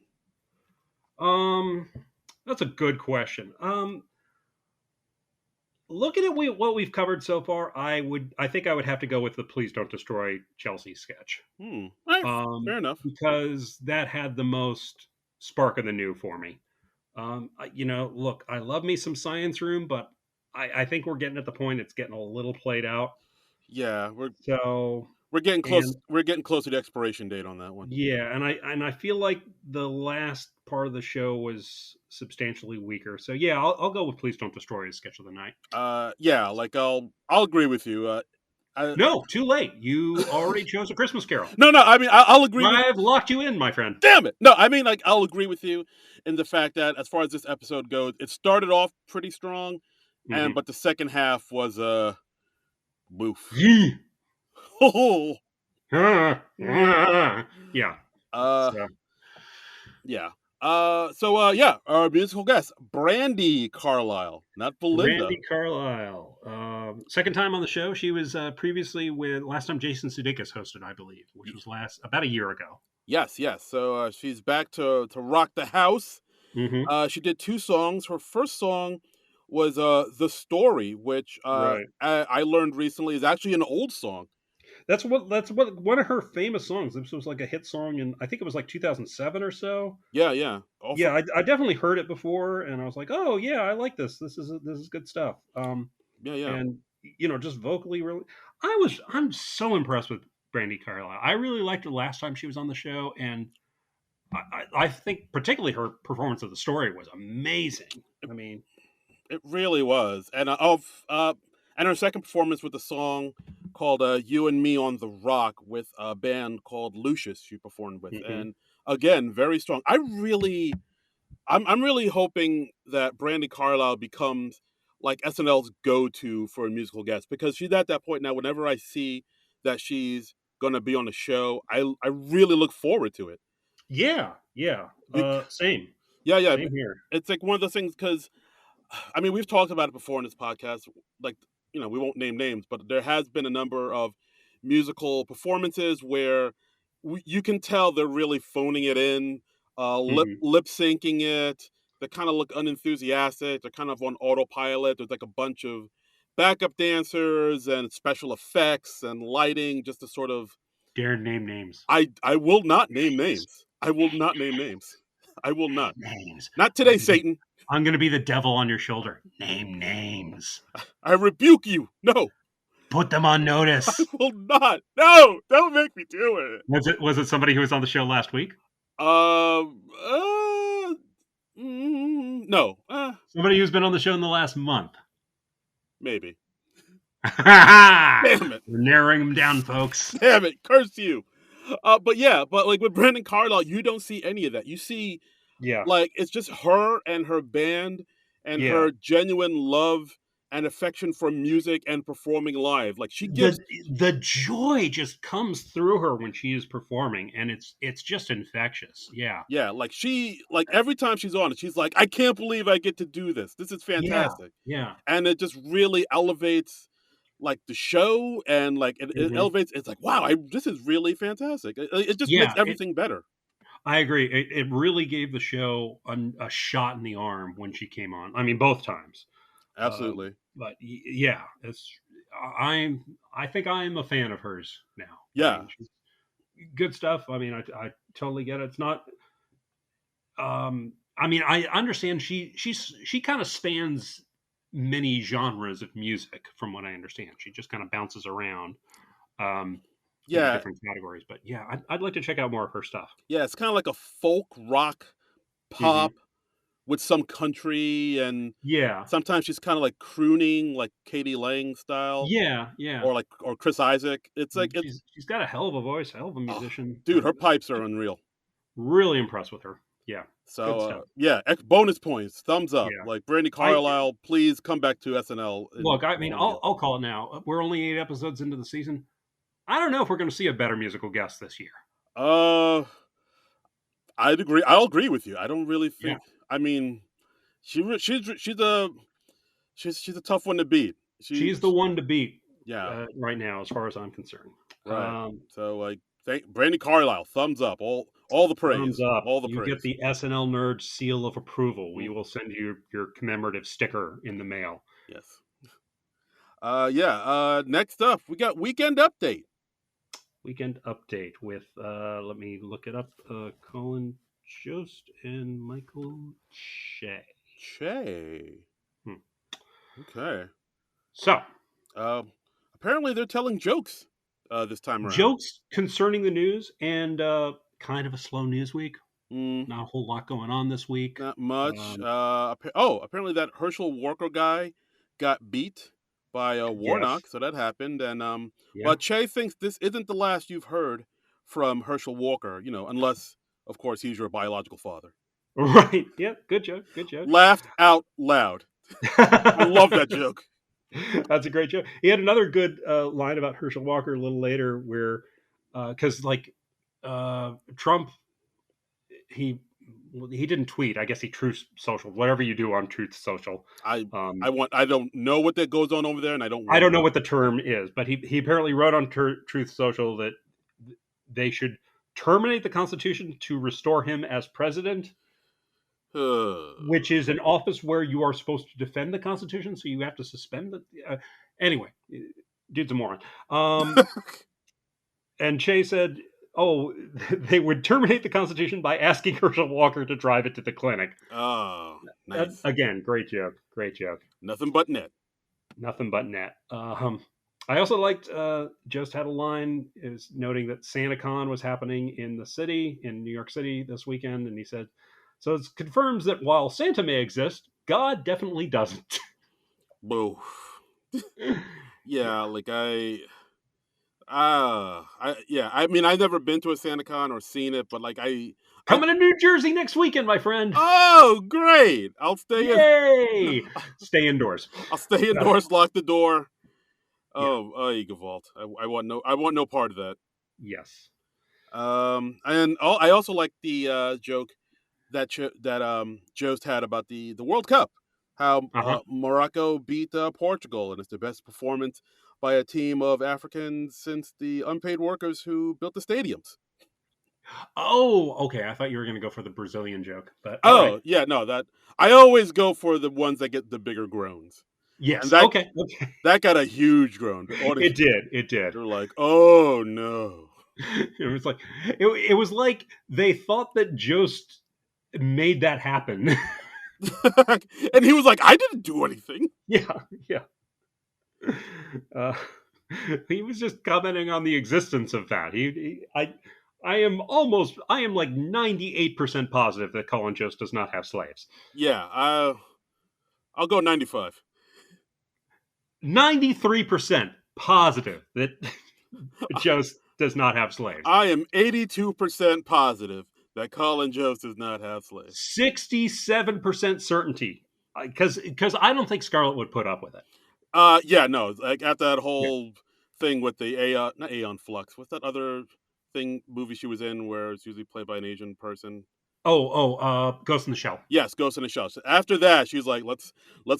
one? That's a good question. Looking at what we've covered so far, I think I would have to go with the "Please Don't Destroy Chelsea" sketch, All right. Fair enough. because that had the most spark of the new for me. Look, I love me some Science Room, but I think we're getting at the point it's getting a little played out. Yeah, So, we're getting close. and We're getting close to the expiration date on that one. yeah, and I feel like the last part of the show was substantially weaker. So yeah, I'll go with "Please Don't Destroy" as sketch of the night. Yeah, like I'll agree with you. I, No, too late. You already chose A Christmas Carol. no, no. I mean, I'll agree with. I've locked you in, my friend. Damn it! No, I mean, like I'll agree with you in the fact that as far as this episode goes, it started off pretty strong, and Hmm. but the second half was boof. Yee. Oh, Yeah. uh, So, yeah. Yeah, our musical guest, Brandi Carlile, not Belinda. Brandi Carlile. Second time on the show. She was previously with last time Jason Sudeikis hosted, I believe, which was about a year ago. Yes, yes. So she's back to rock the house. Hmm. She did two songs. Her first song was "The Story," which Right. I learned recently is actually an old song. That's what one of her famous songs. This was like a hit song, and I think it was like 2007 or so. Yeah, yeah. Also, Yeah, I definitely heard it before, and I was like, oh yeah, I like this. This is good stuff. yeah, yeah. And just vocally, really, I'm so impressed with Brandi Carlile. I really liked her last time she was on the show, and I think particularly her performance of the story was amazing. I mean, It really was. And her second performance with the song called "You and Me on the Rock" with a band called Lucius she performed with, mhm. and again, very strong. I'm really hoping that Brandi Carlile becomes like SNL's go-to for a musical guest because she's at that point now. Whenever I see that she's gonna be on the show, I really look forward to it. Yeah, yeah, Bec- same, yeah, yeah. same here. It's like one of those things because I mean we've talked about it before in this podcast. Like we won't name names, but there has been a number of musical performances where you can tell they're really phoning it in, Hmm. lip syncing it. They kind of look unenthusiastic. They're kind of on autopilot. There's like a bunch of backup dancers and special effects and lighting just to sort of. Dare name names. I will not name names. I will not name names. I will not. Names. Not I'm today, gonna, Satan. I'm gonna be the devil on your shoulder. Name names. I rebuke you. No, Put them on I notice. will not. No, don't make me do it. Was it somebody who was on the show last week? Um. No. Somebody who's been on the show in the last month. Maybe. We're Damn it. narrowing them down, folks. Damn it. Curse you. But yeah, but like with Brandon Carlisle, you don't see any of that. You see, Yeah, like, it's just her and her band and yeah. her genuine love and affection for music and performing live. Like, she The gives, the joy just comes through her when she is performing, and it's just infectious. Yeah, yeah, like every time she's on it, she's like, I can't believe I get to do this. This is yeah, fantastic. yeah. And it just really elevates like the show and like it Hmm. elevates. It's like, wow, this is really fantastic. It just makes Yeah. everything better. I agree. It really gave the show a shot in the arm when she came on. I mean, both times. Absolutely. But yeah, I think I'm a fan of hers now. I Yeah. mean, she's good stuff. I mean, I totally get it. It's not. I mean, I understand she kind of spans many genres of music, from what I understand. She just kind of bounces around um, into Yeah. different categories. But yeah, I'd like to check out more of her stuff. Yeah. It's kind of like a folk rock Hmm. pop with some country and Yeah, sometimes she's kind of like crooning like Katie Lang style yeah, yeah. or Chris Isaac. It's like She's got a hell of a voice, hell of a oh, musician. dude, her pipes are unreal. Really impressed with her. Yeah. Good So stuff. bonus points, thumbs up. Yeah. Like Brandi I Carlile, please come back to SNL and Look, I mean, perform again. I'll call it now. We're only 8 episodes into the season. I don't know if we're going to see a better musical guest this year. Uh, I'd agree. I'll agree with you. I don't really Yeah. think. I mean, she's a tough one to beat. She's the one to beat Yeah, right now, as far as I'm concerned. right. Um, So like, thank Brandi Carlile, thumbs up. All the Thumbs praise. up. All the You get praise. the SNL Nerd seal of approval. We Mm, will send you your commemorative sticker in the mail. yes. Yeah. Next up, we got Weekend Update. Weekend update with, let me look it up, Colin Jost and Michael Shea. Che. Hmm. Okay. So, Uh, apparently they're telling jokes this time around. jokes concerning the news and kind of a slow news week. Mm, Not a whole lot going on this week. not much. Um, Apparently that Herschel Walker guy got beat by yes. Warnock, so that happened. And Yeah. but Che thinks this isn't the last you've heard from Herschel Walker. Unless of course he's your biological father. Right. Yeah. Good joke. Good joke. Laughed out loud. I love that joke. That's a great joke. He had another good line about Herschel Walker a little later, where because Trump, he he didn't tweet. I guess he Truth Social, whatever you do on Truth Social. I Um, I don't know what that goes on over there, and I don't I want don't to know know. what the term is, but he apparently wrote on Truth Social that they should terminate the Constitution to restore him as president, which is an office where you are supposed to defend the Constitution, so you have to suspend the. Anyway, dude's a moron. And Che said, "Oh, they would terminate the Constitution by asking Herschel Walker to drive it to the clinic." Oh, nice. Again, great joke, great joke. Nothing but net. Nothing but net. I also liked just had a line is noting that SantaCon was happening in the city in New York City this weekend, and he said, "So it confirms that while Santa may exist, God definitely doesn't." Boo. Yeah, like I mean, I've never been to a SantaCon or seen it, but like I Coming to New Jersey next weekend, my friend. oh great! I'll stay in. Yay! Stay indoors. I'll stay That's, indoors, lock the door. yeah. Gevalt. I want no part of that. Yes. And I also like the joke that Jost had about the World Cup. How Uh-huh. Morocco beat Portugal, and it's the best performance by a team of Africans since the unpaid workers who built the stadiums. Oh, okay. I thought you were going to go for the Brazilian joke, but all right. Oh yeah, no, that I always go for the ones that get the bigger groans, and Yes. that Okay. Okay. that got a huge groan. The audience, It did. It did. they're like, "Oh no." It was like it was like they thought that Jost made that happen. And he was like, "I didn't do anything." Yeah. Yeah. Uh, he was just commenting on the existence of that. I am like 98% positive that Colin Jost does not have slaves. Yeah, I'll go 95. 93% positive that Jost does not have slaves. I am 82% positive that Colin Jost does not have slaves. 67% certainty. Because I don't think Scarlett would put up with it. Yeah, no, like after that Yeah. whole thing with the Aeon, not Aeon Flux. What's that other movie she was in where it's usually played by an Asian person? Ghost in the Shell. Yes, Ghost in the Shell. So after that, she's like, let's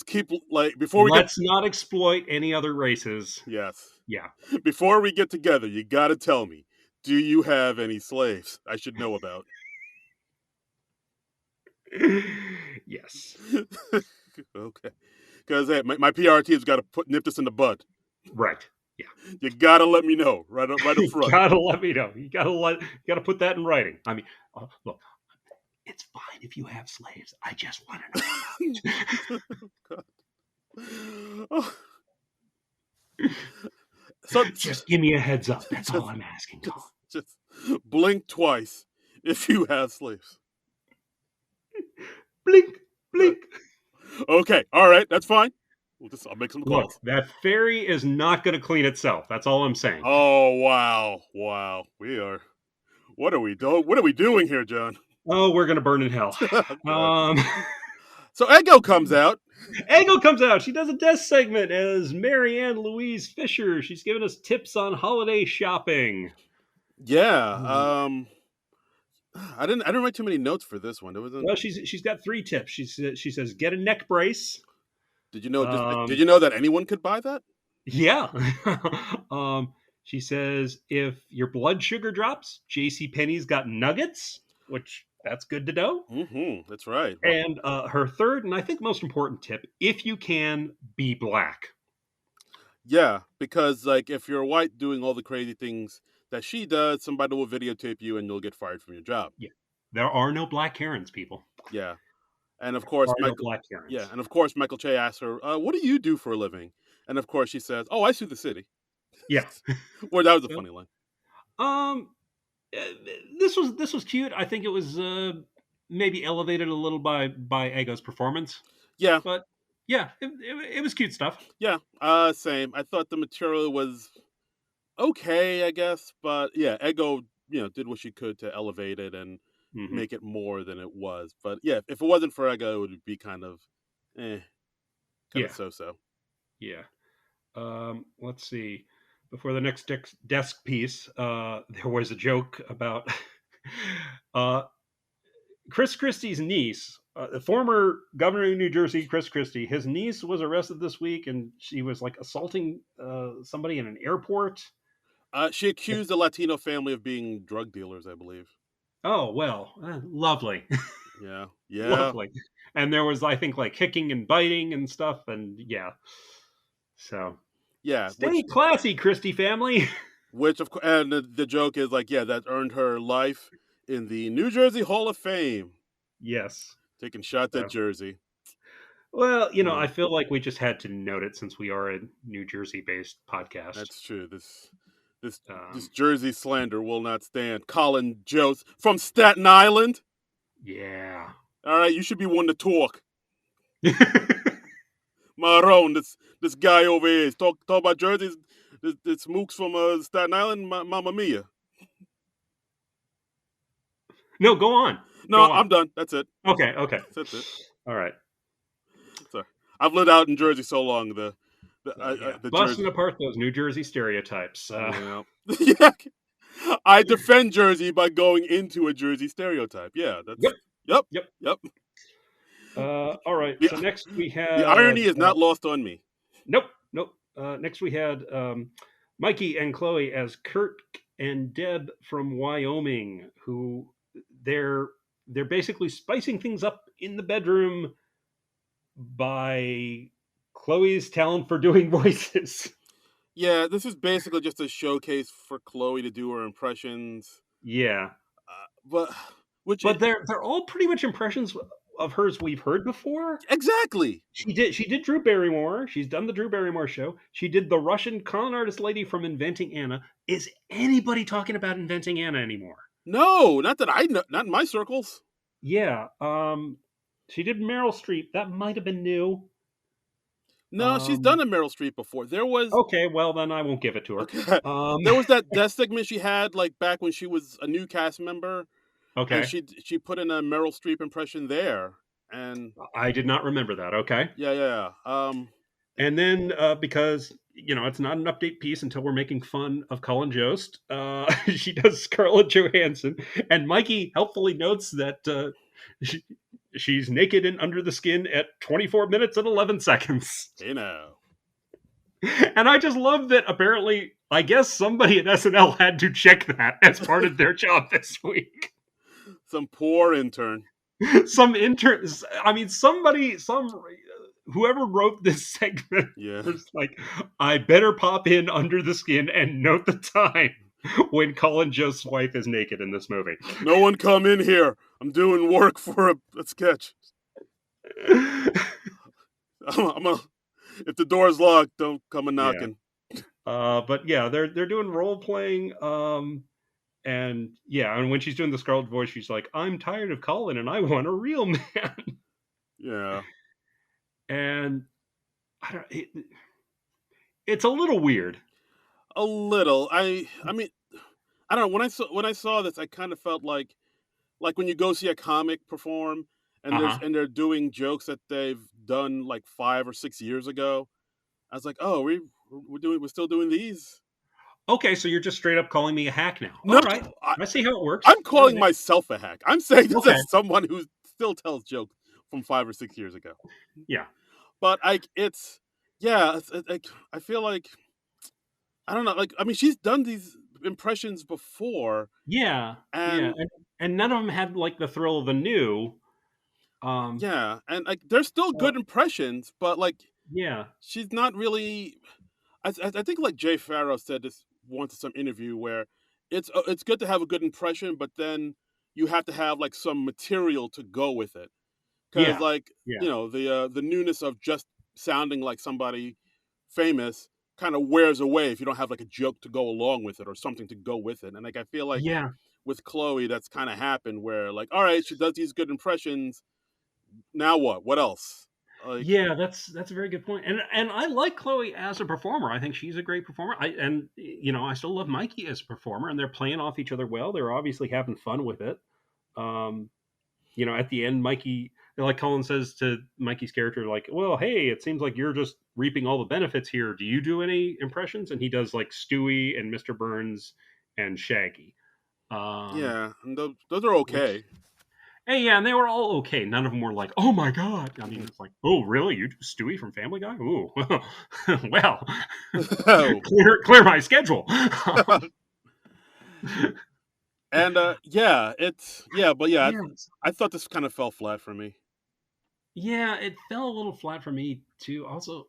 keep like before we Let's not exploit any other races. yes, Yeah. before we get together, you got to tell me, do you have any slaves I should know about? Yes. Okay, because hey, my PR team's got to nip this in the bud. Right. Yeah. You got to let me know right up front. You gotta let me know. You gotta put that in writing. I mean, look, it's fine if you have slaves. I just want to know. Oh. So Just give me a heads up. That's all I'm asking. Just blink twice if you have slaves. Blink, blink. Okay, all right, that's fine. I'll make some calls. Look, that ferry is not going to clean itself. That's all I'm saying. Oh wow. We are. What are we doing? What are we doing here, John? Oh, we're gonna burn in hell. Oh, God. Um, So Ego comes out. Ego comes out. She does a desk segment as Marianne Louise Fisher. She's giving us tips on holiday shopping. Yeah. Um, I didn't write too many notes for this one. It wasn't. well, she's got three tips. She says get a neck brace. Did you know? Did Um, you know that anyone could buy that? yeah. She says if your blood sugar drops, J.C. Penney's got nuggets, which that's good to know. That's right. Well, And her third and I think most important tip: if you can, be black. yeah, because like if you're white doing all the crazy things that she does, somebody will videotape you and you'll get fired from your job. Yeah, there are no black Karens, people. Yeah, and of There course are no Michael. black Yeah, Karens. and of course Michael Che asks her, "What do you do for a living?" And of course she says, "Oh, I sue the city." Yeah. Well, that was a funny line. Um, this was cute. I think it was maybe elevated a little by Ego's performance, Yeah, but yeah, it was cute stuff. yeah. Same. I thought the material was okay, I guess, but yeah, Ego, did what she could to elevate it and Hmm. make it more than it was. But yeah, if it wasn't for Ego, it would be eh, kind of Yeah, so. yeah. Let's see. Before the next desk piece, there was a joke about uh, Chris Christie's niece, the former governor of New Jersey, Chris Christie. His niece was arrested this week, and she was like assaulting somebody in an airport. She accused a Latino family of being drug dealers, I believe. Oh well, lovely, Yeah, yeah, lovely. And there was, I think, like kicking and biting and stuff, and yeah. So yeah. stay classy, Christie family. Which of course, and the joke is like, yeah, that earned her life in the New Jersey Hall of Fame, Yes. taking shots at So, Jersey. well, Mm, I feel like we just had to note it since we are a New Jersey-based podcast. that's true. This Um, Jersey slander will not stand. Colin Jost from Staten Island. yeah. All right, you should be one to talk. Marone, this guy over here, is talk about Jersey. This mooks from Staten Island, Mamma Mia. No, go on. Go No, on. I'm done. That's it. Okay. Okay. That's it. All right. Sorry. I've lived out in Jersey so long. Yeah. The Busting Jersey. apart those New Jersey stereotypes. Yeah. Yeah. I defend Jersey by going into a Jersey stereotype. Yeah, Yep. that's. Yep. Yep. Yep. All right. The So next we the had. irony is not lost on me. Nope. Nope. Next we had Mikey and Chloe as Kurt and Deb from Wyoming, who they're they're basically spicing things up in the bedroom by Chloe's talent for doing voices. Yeah, this is basically just a showcase for Chloe to do her impressions. Yeah, But which but they're all pretty much impressions of hers we've heard before. exactly. She did Drew Barrymore. She's done the Drew Barrymore show. She did the Russian con artist lady from Inventing Anna. Is anybody talking about Inventing Anna anymore? No, not that I know. Not in my circles. Yeah. She did Meryl Streep. That might have been new. No, she's done Um, a Meryl Streep before. There was okay, well then I won't give it to her. okay. Um, There was that segment she had like back when she was a new cast member, and okay, she put in a Meryl Streep impression there, and I did not remember that. Okay. yeah, yeah. And then because it's not an update piece until we're making fun of Colin Jost, she does Scarlett Johansson, and Mikey helpfully notes that she, she's naked and under the skin at 24 minutes and 11 seconds. Hey now. And I just love that apparently, I guess somebody at SNL had to check that as part of their job this week. Some poor intern. Some interns, I mean, whoever wrote this segment Yeah. was like, I better pop in under the skin and note the time when Colin Jost's wife is naked in this movie. No one come in here. I'm doing work for a sketch. If the door's locked, don't come a knocking. But yeah, they're doing role playing. And yeah, and when she's doing the Scarlet voice, she's like, I'm tired of Colin and I want a real man. Yeah. And I don't, it's a little weird. A little. I mean, I don't know. When I saw this, I kind of felt like like when you go see a comic perform and Uh-huh. they're doing jokes that they've done like 5 or 6 years ago. I was like, oh, we're still doing these. Okay, so you're just straight up calling me a hack now. No, All right. I see how it works. I'm All calling right. myself a hack. I'm saying this Okay. as someone who still tells jokes from 5 or 6 years ago. Yeah. But it's yeah, I feel like I don't know. Like I mean, she's done these impressions before, Yeah. Yeah. and And none of them had like the thrill of the new. Um yeah, and like they're still uh, good impressions, but like yeah. she's not really. I think like Jay Farrow said this once in some interview where it's good to have a good impression, but then you have to have like some material to go with it. Because Yeah. like Yeah. the newness of just sounding like somebody famous kind of wears away if you don't have like a joke to go along with it or something to go with it. And like I feel like Yeah. with Chloe, that's kind of happened where like, all right, she does these good impressions. Now what? What else? Like, Yeah, that's a very good point. And I like Chloe as a performer. I think she's a great performer. I still love Mikey as a performer, and they're playing off each other well. They're obviously having fun with it. Um, at the end, like Colin says to Mikey's character, like, "Well, hey, it seems like you're just reaping all the benefits here. Do you do any impressions?" And he does like Stewie and Mr. Burns and Shaggy. Um, yeah, and those are which okay. Hey, yeah, and they were all okay. None of them were like, "Oh my god!" I mean, it's like, "Oh, really? You do Stewie from Family Guy? Ooh, well, Oh. clear my schedule." And yeah, but yeah, Yeah, I thought this kind of fell flat for me. yeah, it fell a little flat for me too. Also,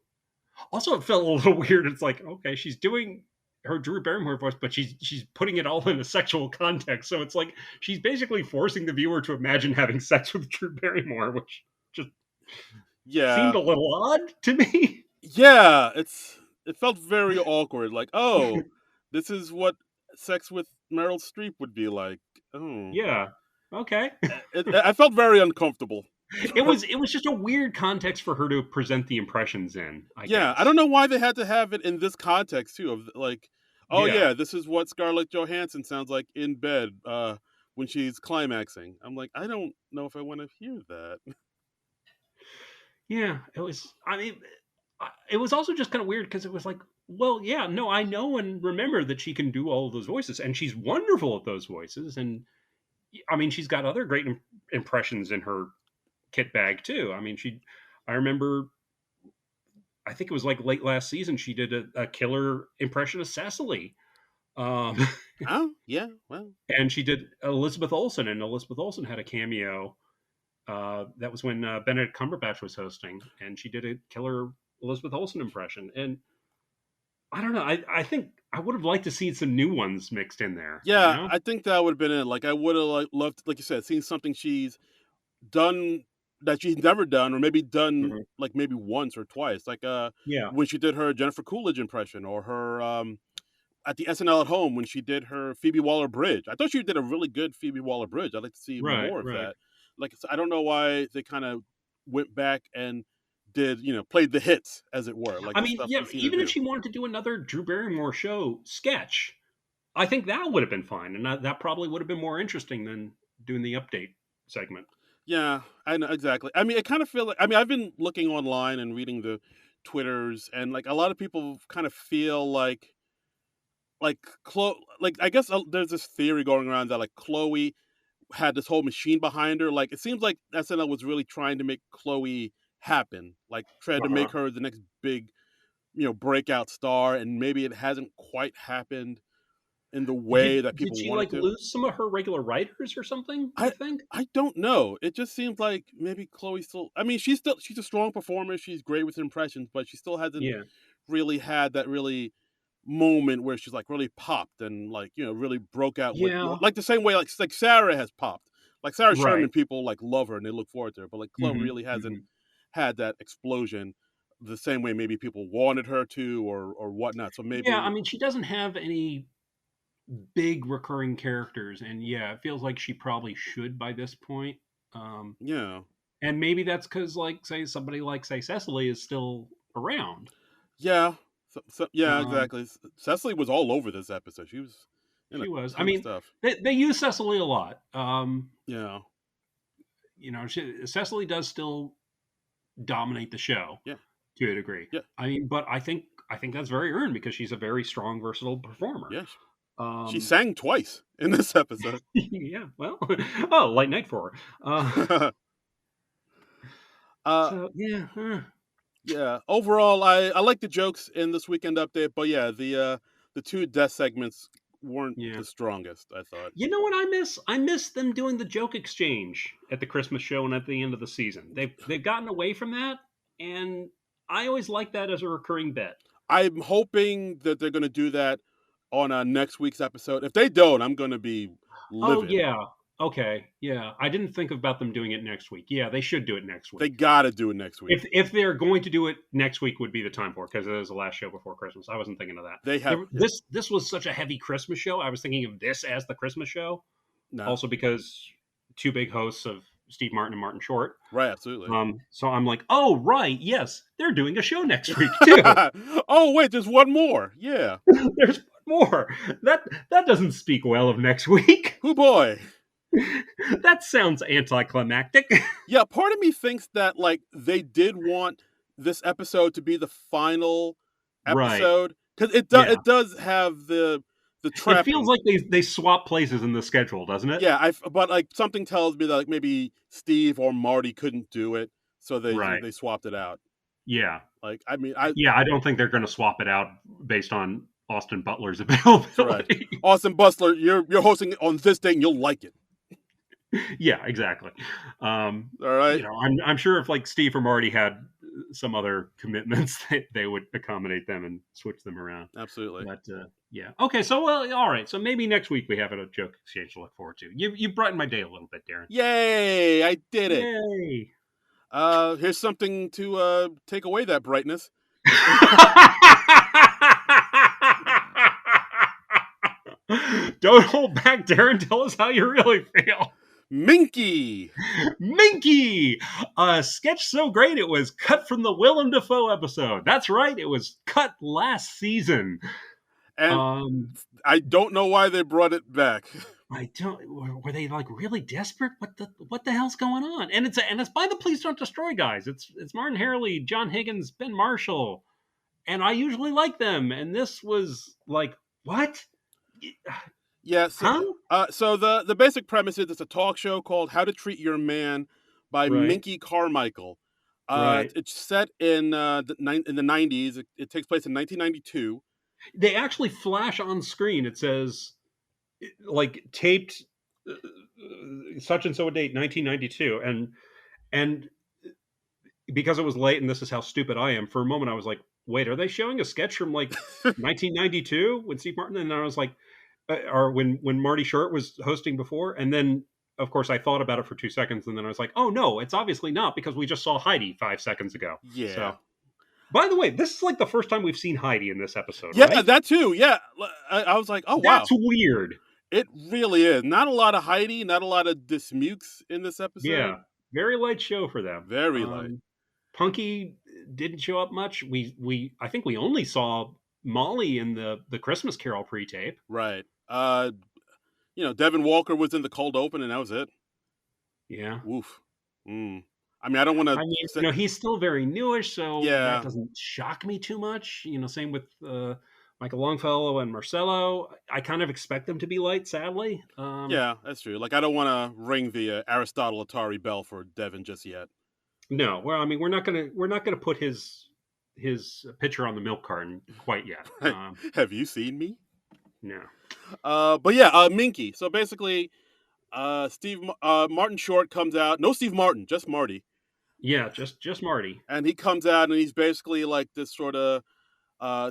it felt a little weird. It's like, okay, she's doing her Drew Barrymore voice, but she's putting it all in a sexual context. So it's like she's basically forcing the viewer to imagine having sex with Drew Barrymore, which just seemed Yeah, a little odd to me. yeah, it felt very awkward. Like, oh, this is what sex with Meryl Streep would be like. Oh, Yeah. Okay. I felt very uncomfortable. It was just a weird context for her to present the impressions in, I Yeah, I don't guess. know why they had to have it in this context too. Of like, oh Yeah. yeah, this is what Scarlett Johansson sounds like in bed when she's climaxing. I'm like, I don't know if I want to hear that. Yeah. It was also just kind of weird because it was like, well, yeah, no, I know and remember that she can do all of those voices and she's wonderful at those voices. And I mean, she's got other great impressions in her kit bag too. I remember, I think it was like late last season, she did a killer impression of Cecily. Um, Oh yeah, well, and she did Elizabeth Olsen, and Elizabeth Olsen had a cameo. That was when Benedict Cumberbatch was hosting, and she did a killer Elizabeth Olsen impression. And I don't know. I think I would have liked to see some new ones mixed in there. You yeah, know? I think that would have been it. Like, I would have loved, like you said, seen something she's done that she's never done, or maybe done Mhm. like maybe once or twice. Like Yeah. when she did her Jennifer Coolidge impression, or her at the SNL at home when she did her Phoebe Waller Bridge. I thought she did a really good Phoebe Waller Bridge. I'd like to see Right. more of Right. that. Like I don't know why they kind of went back and did played the hits as it were, like I the mean, stuff yeah. we've seen her Even if do. she wanted to do another Drew Barrymore show sketch, I think that would have been fine, and that probably would have been more interesting than doing the update segment. Yeah, I know exactly. I mean, I kind of feel like I've been looking online and reading the Twitters, and like a lot of people kind of feel like like I guess there's this theory going around that like Chloe had this whole machine behind her. Like it seems like SNL was really trying to make Chloe happen, like tried Uh to huh. make her the next big, breakout star, and maybe it hasn't quite happened in the way that Did people she wanted like to. lose some of her regular writers or something? You I think? I don't know. It just seems like maybe Chloe still. I mean, she's a strong performer. She's great with impressions, but she still hasn't Yeah. really had that really moment where she's like really popped and like really broke out with Yeah. like the same way like Sarah has popped. Like Sarah Right. Sherman, people like love her and they look forward to her, but like Chloe Mhm. really hasn't Mhm. had that explosion the same way maybe people wanted her to or whatnot. So Yeah, I maybe mean, she doesn't have any big recurring characters, and yeah, it feels like she probably should by this point. Um, yeah, and maybe that's because, like, say somebody like say Cecily is still around. yeah, yeah, Um, exactly. Cecily was all over this episode. She was She was. I ton of mean, stuff. they use Cecily a lot. Yeah, Cecily does still dominate the show yeah, to a degree. yeah, I mean, but I think that's very earned because she's a very strong, versatile performer. yeah. She Um, sang twice in this episode. yeah. Well, oh, light night for her. uh, So yeah. yeah. Overall, I like the jokes in this weekend update, but yeah, the two death segments weren't Yeah. the strongest. I thought. You know what I miss? I miss them doing the joke exchange at the Christmas show and at the end of the season. They've gotten away from that, and I always like that as a recurring bit. I'm hoping that they're going to do that on next week's episode. If they don't, I'm going to be Oh livid. yeah. Okay. Yeah. I didn't think about them doing it next week. Yeah, they should do it next They week. got to do it next week. If they're going to do it next week, would be the time for it because it is the last show before Christmas. I wasn't thinking of that. They have This was such a heavy Christmas show. I was thinking of this as the Christmas show, no also because two big hosts of Steve Martin and Martin Short. right, absolutely. So I'm like, oh right, yes, they're doing a show next week too. Oh wait, there's one more. Yeah. There's more. That doesn't speak well of next week. Oh boy. That sounds anticlimactic. Yeah, part of me thinks that like they did want this episode to be the final Right. episode because Yeah. it does have the It feels trappings. like they swap places in the schedule, doesn't it? Yeah, but like something tells me that like maybe Steve or Marty couldn't do it, so Right. they swapped it out. Yeah. Like I mean, I don't think they're going to swap it out based on Austin Butler's right. availability. Austin Butler, you're hosting on this date and you'll like it. Yeah, exactly. All right. I'm sure if like Steve or Marty had some other commitments, they would accommodate them and switch them around. Absolutely. But yeah, okay. So well, all right. So maybe next week we have a joke exchange to look forward to. You brightened my day a little bit, Darren. Yay! I did it. Yay! Here's something to take away that brightness. Don't hold back, Darren. Tell us how you really feel. Minky. Minky, a sketch so great it was cut from the Willem Dafoe episode. That's right, it was cut last season. And I don't know why they brought it back. I don't. Were they like really desperate? What the hell's going on? And it's by the Please Don't Destroy guys. It's Martin Harley, John Higgins, Ben Marshall, and I usually like them. And this was like what? Yeah. So, Huh? so the basic premise is it's a talk show called How to Treat Your Man by Right. Minky Carmichael. Right. It's set in the 90s. It takes place in 1992. They actually flash on screen. It says like taped such and so a date 1992 and because it was late and this is how stupid I am, for a moment I was like, wait, are they showing a sketch from like 1992 with Steve Martin? And I was like, or when Marty Short was hosting before, and then of course I thought about it for 2 seconds and then I was like, oh no, it's obviously not because we just saw Heidi 5 seconds ago. Yeah. So, by the way, this is like the first time we've seen Heidi in this episode. Yeah, right? that too. Yeah, I was like, oh That's wow, weird. it really is. Not a lot of Heidi, not a lot of Dismukes in this episode. Yeah, very light show for them. Very light. Punky didn't show up much. I think we only saw Molly in the Christmas Carol pre-tape. Right. Devin Walker was in the cold open, and that was it. Yeah. Woof. I mean, I don't want to. I mean, he's still very newish, so Yeah. that doesn't shock me too much. Same with Michael Longfellow and Marcello. I kind of expect them to be light, sadly. Yeah, that's true. Like, I don't want to ring the Aristotle Atari bell for Devin just yet. No, well, I mean, we're not gonna put his picture on the milk carton quite yet. Have you seen me? No. But yeah, Minky. So basically, Martin Short comes out. No Steve Martin, just Marty. Yeah, just Marty. And he comes out and he's basically like this sort of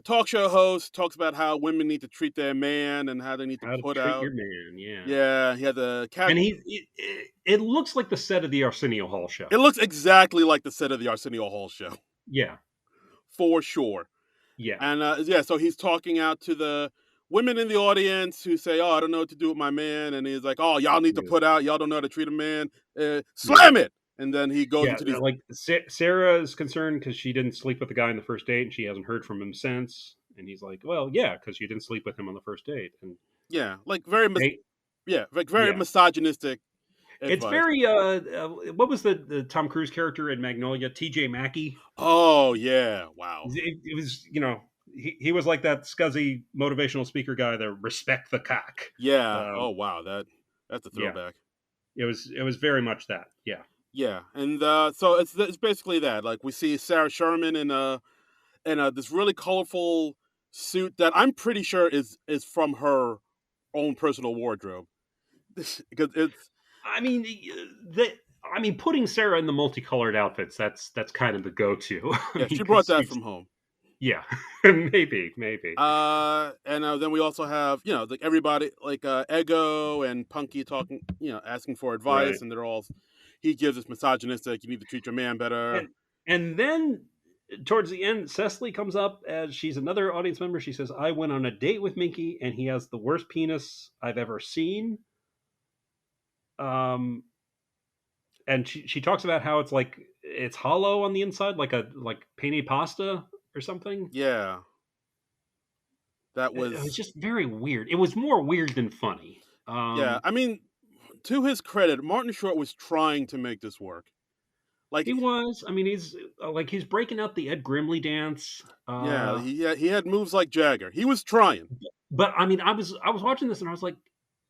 talk show host, talks about how women need to treat their man and how they need to put out your man. Yeah. Yeah, he had the cat. And it looks like the set of the Arsenio Hall show. It looks exactly like the set of the Arsenio Hall show. Yeah. For sure. Yeah. And so he's talking out to the women in the audience who say, "Oh, I don't know what to do with my man," and he's like, "Oh, y'all need to put out. Y'all don't know how to treat a man. Slam it!" And then he goes into these. Like Sarah is concerned because she didn't sleep with the guy on the first date and she hasn't heard from him since. And he's like, "Well, yeah, because you didn't sleep with him on the first date." And Yeah, like very They, yeah, like very yeah, misogynistic it's advice. very. What was the Tom Cruise character in Magnolia? T.J. Mackey. Oh yeah, wow. It was, he was like that scuzzy motivational speaker guy that respect the cock. Yeah. Um, Oh wow, that's a yeah, throwback. it was very much that. Yeah. Yeah, and so it's basically that. Like we see Sarah Sherman in this really colorful suit that I'm pretty sure is from her own personal wardrobe because it's I mean, putting Sarah in the multicolored outfits, that's kind of the go-to. I yeah, mean, she brought because that from home. yeah, maybe. And then we also have like everybody like Ego and Punky talking, asking for Right. advice, and they're all he gives us misogynistic. You need to treat your man better. And and then towards the end, Cecily comes up as she's another audience member. She says, "I went on a date with Minky, and he has the worst penis I've ever seen." Um, and she talks about how it's hollow on the inside, like penne pasta or something. Yeah, that It was was just very weird. It was more weird than funny. yeah. I mean, to his credit, Martin Short was trying to make this work. Like, He was. I mean, he's breaking out the Ed Grimley dance. yeah, he had moves like Jagger. He was trying. But I mean, I was watching this and I was like,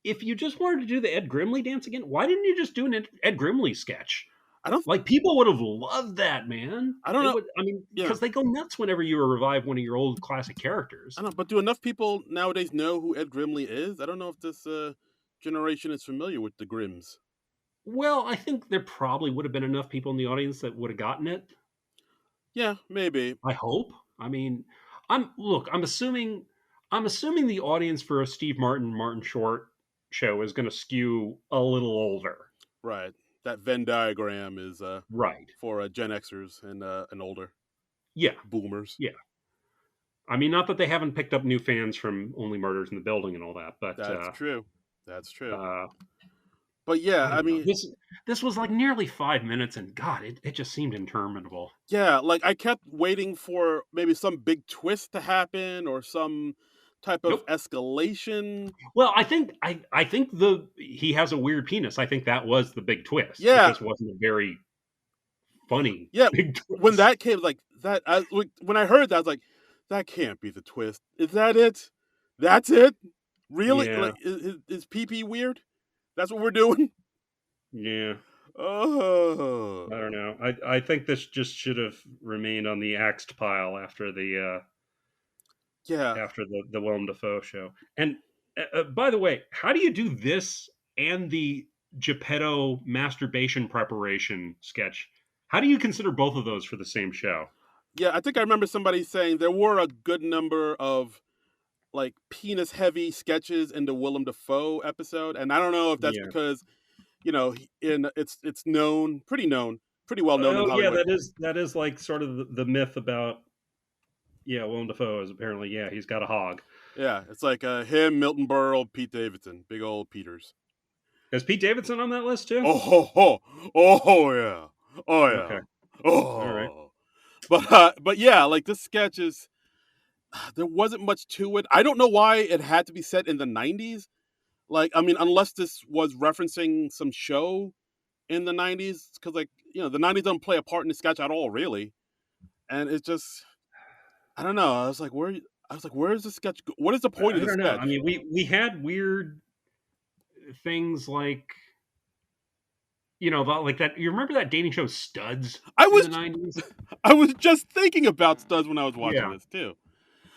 if you just wanted to do the Ed Grimley dance again, why didn't you just do an Ed Grimley sketch? I don't. Like people would have loved that, man. I don't They know. would. I mean, Yeah, because they go nuts whenever you revive one of your old classic characters. I don't know. But do enough people nowadays know who Ed Grimley is? I don't know if this generation is familiar with the Grims. Well, I think there probably would have been enough people in the audience that would have gotten it. Yeah, maybe. I hope. I mean, I'm assuming the audience for a Steve Martin Short show is going to skew a little older. Right. That Venn diagram is Right. for Gen Xers and older Yeah. boomers. Yeah. I mean, not that they haven't picked up new fans from Only Murders in the Building and all that, but That's true. That's true. uh, But yeah, I I don't know. mean, This was like nearly 5 minutes, and God, it just seemed interminable. yeah, like I kept waiting for maybe some big twist to happen or some type of Nope. escalation. Well, I think the he has a weird penis. I think that was the big twist. It Yeah, just wasn't a very funny yeah. big When twist. that came, like that, when I heard that, I was like, that can't be the twist. Is that it? That's it? Really? Yeah, Like, is PP weird? That's what we're doing? yeah. Oh, I don't know. I think this just should have remained on the axed pile yeah. after the Willem Dafoe show. And by the way, how do you do this and the Geppetto masturbation preparation sketch? How do you consider both of those for the same show? Yeah, I think I remember somebody saying there were a good number of like penis heavy sketches in the Willem Dafoe episode, and I don't know if that's Yeah. because in it's known, pretty well known in Oh yeah, Hollywood. that is like sort of the myth about, yeah, Willem Dafoe is apparently, yeah, he's got a hog. Yeah, it's like him, Milton Berle, Pete Davidson, big old Peters. Is Pete Davidson on that list too? Oh ho ho, oh yeah, oh Okay. yeah, All right. oh. But yeah, like this sketch is there wasn't much to it. I don't know why it had to be set in the '90s. Like, I mean, unless this was referencing some show in the '90s, because like the '90s don't play a part in the sketch at all, really. And it's just, I don't know. Where is the sketch? What is the point of I the don't know. sketch? I mean, we had weird things like, like that. You remember that dating show Studs I in the was, '90s? I was just thinking about Studs when I was watching Yeah. this too.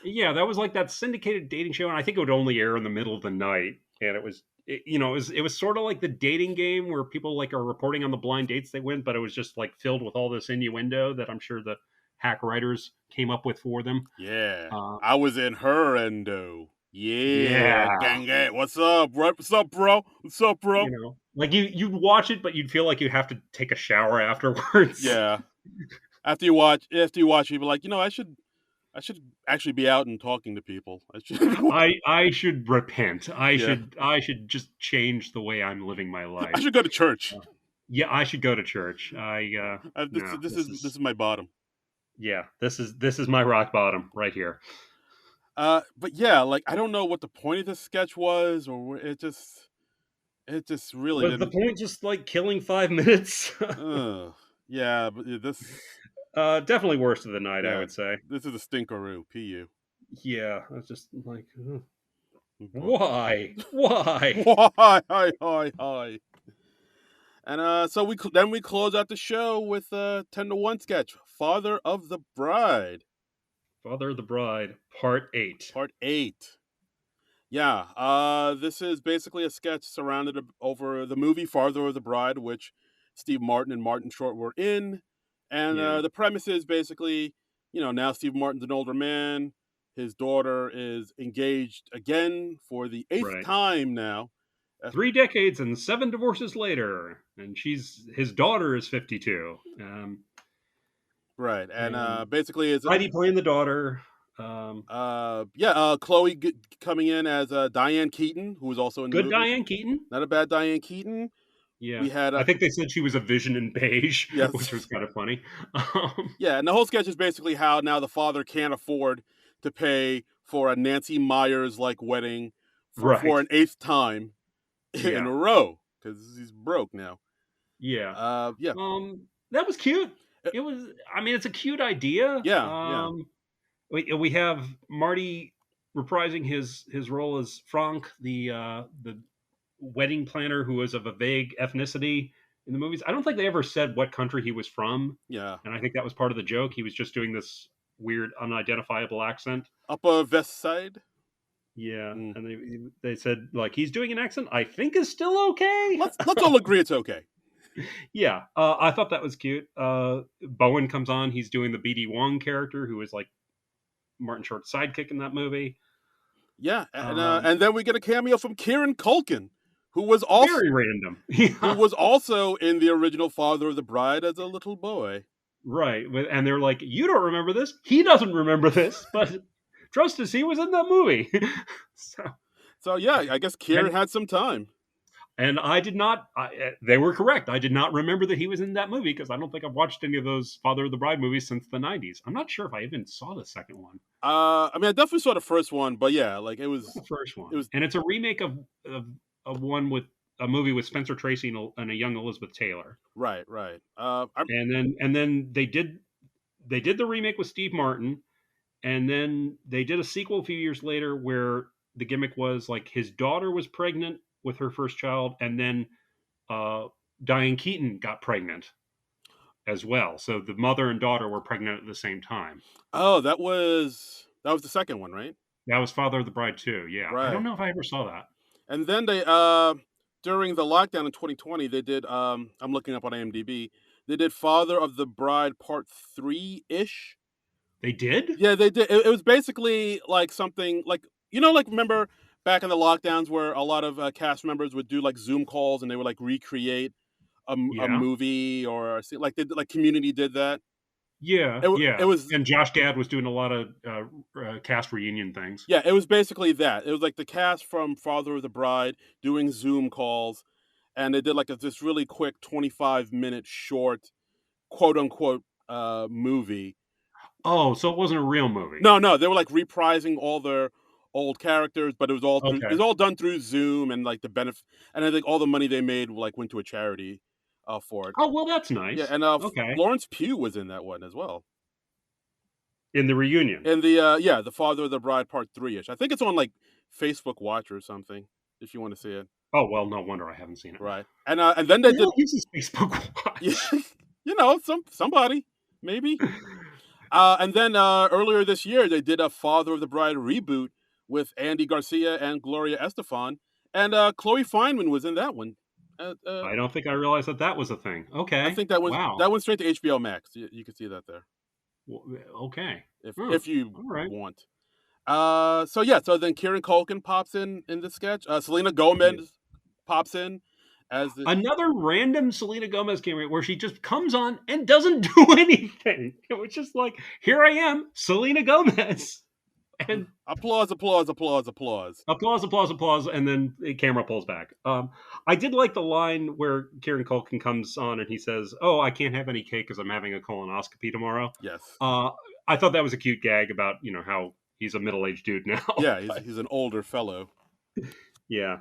Yeah, that was like that syndicated dating show, and I think it would only air in the middle of the night. And it was sort of like the dating game where people like are reporting on the blind dates they went, but it was just like filled with all this innuendo that I'm sure the hack writers came up with for them. Yeah, Uh, I was in her endo. Yeah, yeah, gang gang. What's up, bro? What's up, bro? What's up, bro? like you'd watch it, but you'd feel like you have to take a shower afterwards. Yeah. After you watch, people like, I should actually be out and talking to people. I should. I should repent. I Yeah. should I should just change the way I'm living my I life. should go to church. Yeah, I should go to church. This, this this is is this is my bottom. yeah, this is my rock bottom right here. But yeah, like I don't know what the point of this sketch was, or it just really Was the didn't. point just like killing 5 minutes? Yeah, but this, Definitely worst of the night, I yeah, would say. this is a stinkeroo. Pu. Yeah, I was just like, But why? Why? why? Hi. And so then we close out the show with 10-1 sketch, Father of the Bride, Father of the Bride, Part 8. Part 8. Yeah, this is basically a sketch surrounded over the movie Father of the Bride, which Steve Martin and Martin Short were in. And Yeah, the premise is basically, now Steve Martin's an older man. His daughter is engaged again for the eighth right. time now. 3 decades and 7 divorces later, and his daughter is 52. Right. And And basically, is Heidi playing the daughter. Um, Chloe coming in as Diane Keaton, who was also in the Good movie. Diane Keaton. Not a bad Diane Keaton. Yeah, We had I think they said she was a vision in beige, which was yes. kind of funny. Yeah, and the whole sketch is basically how now the father can't afford to pay for a Nancy Myers like wedding for Right. an eighth time in Yeah. a row because he's broke now. Yeah. Yeah, That was cute. Uh, It was. I mean, it's a cute idea. yeah. We have Marty reprising his role as Frank, the wedding planner who was of a vague ethnicity in the movies. I don't think they ever said what country he was from, Yeah. and I think that was part of the joke. He was just doing this weird, unidentifiable accent. Upper West Side. Yeah, Mm. and they said like he's doing an accent. I think is still okay. Let's all agree it's okay. Yeah, I thought that was cute. Bowen comes on. He's doing the BD Wong character, who is like Martin Short's sidekick in that movie. Yeah, Um, and then we get a cameo from Kieran Culkin, who was also Very random. who Yeah, was also in the original Father of the Bride as a little boy. right. And they're like, "You don't remember this? He doesn't remember this, but trust us, he was in that movie." so, So yeah, I guess Kieran and had some time. and I did not. They were correct. I did not remember that he was in that movie because I don't think I've watched any of those Father of the Bride movies since the '90s. I'm not sure if I even saw the second one. I mean, I definitely saw the first one, but yeah, like The first it one, was and it's a remake of one with a movie with Spencer Tracy and a young Elizabeth Taylor. right. And then they did the remake with Steve Martin, and then they did a sequel a few years later where the gimmick was like his daughter was pregnant with her first child, and then uh, Diane Keaton got pregnant as well. So the mother and daughter were pregnant at the same time. Oh, that was the second one, right? That was Father of the Bride too. Yeah, I don't Right. know if I ever saw that. And then they during the lockdown in 2020, they did I'm looking up on IMDb. They did Father of the Bride Part 3-ish. They did? Yeah, they did. It was basically like something like like remember back in the lockdowns where a lot of cast members would do like Zoom calls and they would like recreate a Yeah. movie or like Community did that. Yeah, It yeah. was And Josh Gad was doing a lot of cast reunion things. Yeah, it was basically that. It was like the cast from Father of the Bride doing Zoom calls, and they did like this really quick 25-minute short, quote unquote, movie. Oh, so it wasn't a real movie. No, they were like reprising all their old characters, but it Okay. was all done through Zoom and like the benefit, and I think all the money they made like went to a charity, for it. Oh, well, that's Yeah, nice. and Okay. Florence Pugh was in that one as well. In the reunion. And the Father of the Bride Part 3-ish. I think it's on like Facebook Watch or something if you want to see it. Oh, well, no wonder I haven't seen it. Right. And then they Who the did hell uses Facebook yeah, Watch? somebody maybe. And then earlier this year they did a Father of the Bride reboot with Andy Garcia and Gloria Estefan, and Chloe Fineman was in that one. I don't think I realized that was a thing. I Okay. think that Wow. went straight to HBO Max. You can see that there Okay. if Oh, if you all right. want. So yeah, so then Kieran Culkin pops in the sketch. Selena Gomez pops in as the Another random Selena Gomez cameo where she just comes on and doesn't do anything. It was just like, here I am, Selena Gomez. And applause, applause, applause, applause. applause, and then the camera pulls back. I did like the line where Kieran Culkin comes on and he says, "Oh, I can't have any cake because I'm having a colonoscopy tomorrow." Yes. Uh, I thought that was a cute gag about how he's a middle-aged dude now. Yeah, But he's an older fellow. yeah,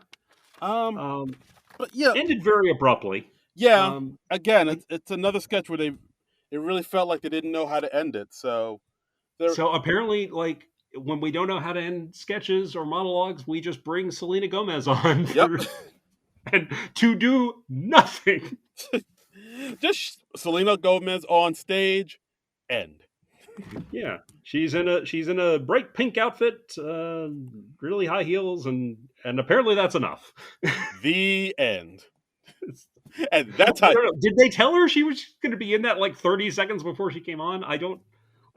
Um, um, but yeah, ended very abruptly. yeah. Um, Again, like it's another sketch where it really felt like they didn't know how to end it. So they're so apparently, like when we don't know how to end sketches or monologues, we just bring Selena Gomez on yep. for and to do nothing. Just Selena Gomez on stage. End. Yeah, she's in a bright pink outfit, really high heels, and apparently that's enough. The end. And I that's how. don't know. Did they tell her she was going to be in that like 30 seconds before she came on? I don't.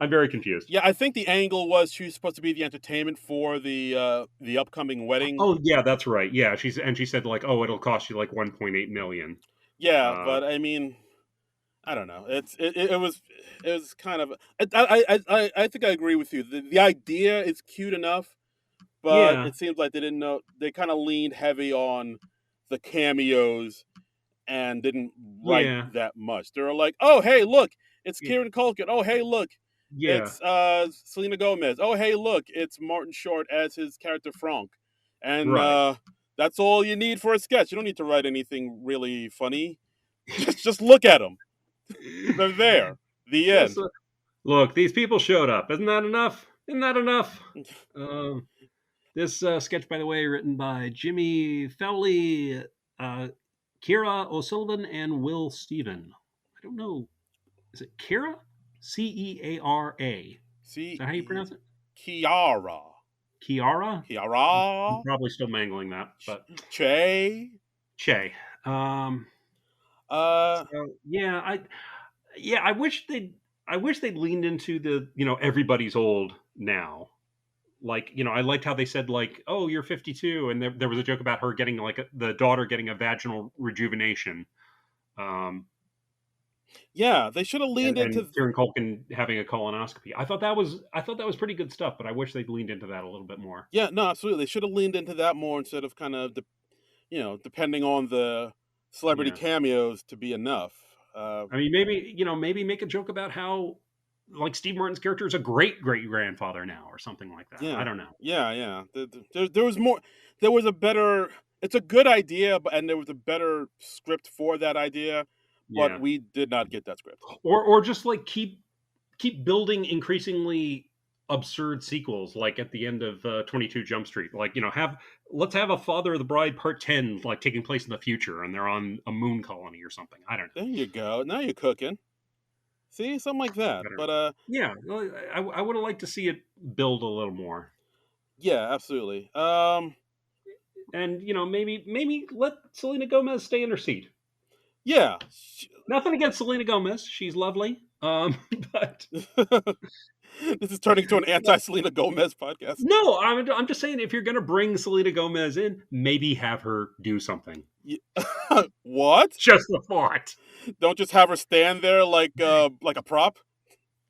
I'm very confused. Yeah, I think the angle was she was supposed to be the entertainment for the upcoming wedding. Oh yeah, that's right. Yeah, she said like, oh, it'll cost you like 1.8 million. Yeah, Uh, but I mean, I don't know. It was kind of I think I agree with you. The idea is cute enough, but yeah, it seems like they didn't know. They kind of leaned heavy on the cameos and didn't write yeah, that much. They were like, "Oh, hey, look, it's y- Kieran Culkin. Oh, hey, look, yeah. it's Selena Gomez. Oh, hey, look, it's Martin Short as his character Frank." And Right. that's all you need for a sketch. You don't need to write anything really funny. Just look at them. They're there. The Just end. look. These people showed up. Isn't that enough? Isn't that enough? Um, this sketch, by the way, written by Jimmy Fowley, Kira O'Sullivan, and Will Steven. I don't know. Is it Kira? Ceara. Is See, that how you pronounce it? Kiara. Kiara? I'm Kiara. probably still mangling that, but Che. Che. Um, Uh, so yeah, I wish they'd leaned into the everybody's old now. Like I liked how they said like, oh, you're 52, and there was a joke about her getting like the daughter getting a vaginal rejuvenation. Um, yeah, they should have and, leaned and into. Kieran Culkin having a colonoscopy. I thought that was pretty good stuff, but I wish they'd leaned into that a little bit more. Yeah, no, absolutely. They should have leaned into that more instead of depending on the celebrity Yeah, cameos to be enough. I mean, maybe make a joke about how like Steve Martin's character is a great great grandfather now or something like that. I Yeah, don't know. yeah, yeah. There was more. There was a better. It's a good idea, and there was a better script for that idea, but Yeah, we did not get that script. or just like keep building increasingly absurd sequels like at the end of 22 Jump Street, like have let's have a Father of the Bride Part 10 like taking place in the future and they're on a moon colony or something. I don't know. There you go. Now you're cooking. See, something like that. I don't know. But Yeah, well, I would have liked to see it build a little more. yeah, absolutely. And maybe let Selena Gomez stay in her seat. Yeah. Nothing against Selena Gomez, she's lovely. But This is turning into an anti-Selena Gomez podcast. no, I'm just saying if you're gonna bring Selena Gomez in, maybe have her do something. What? Just a thought. Don't just have her stand there like a prop.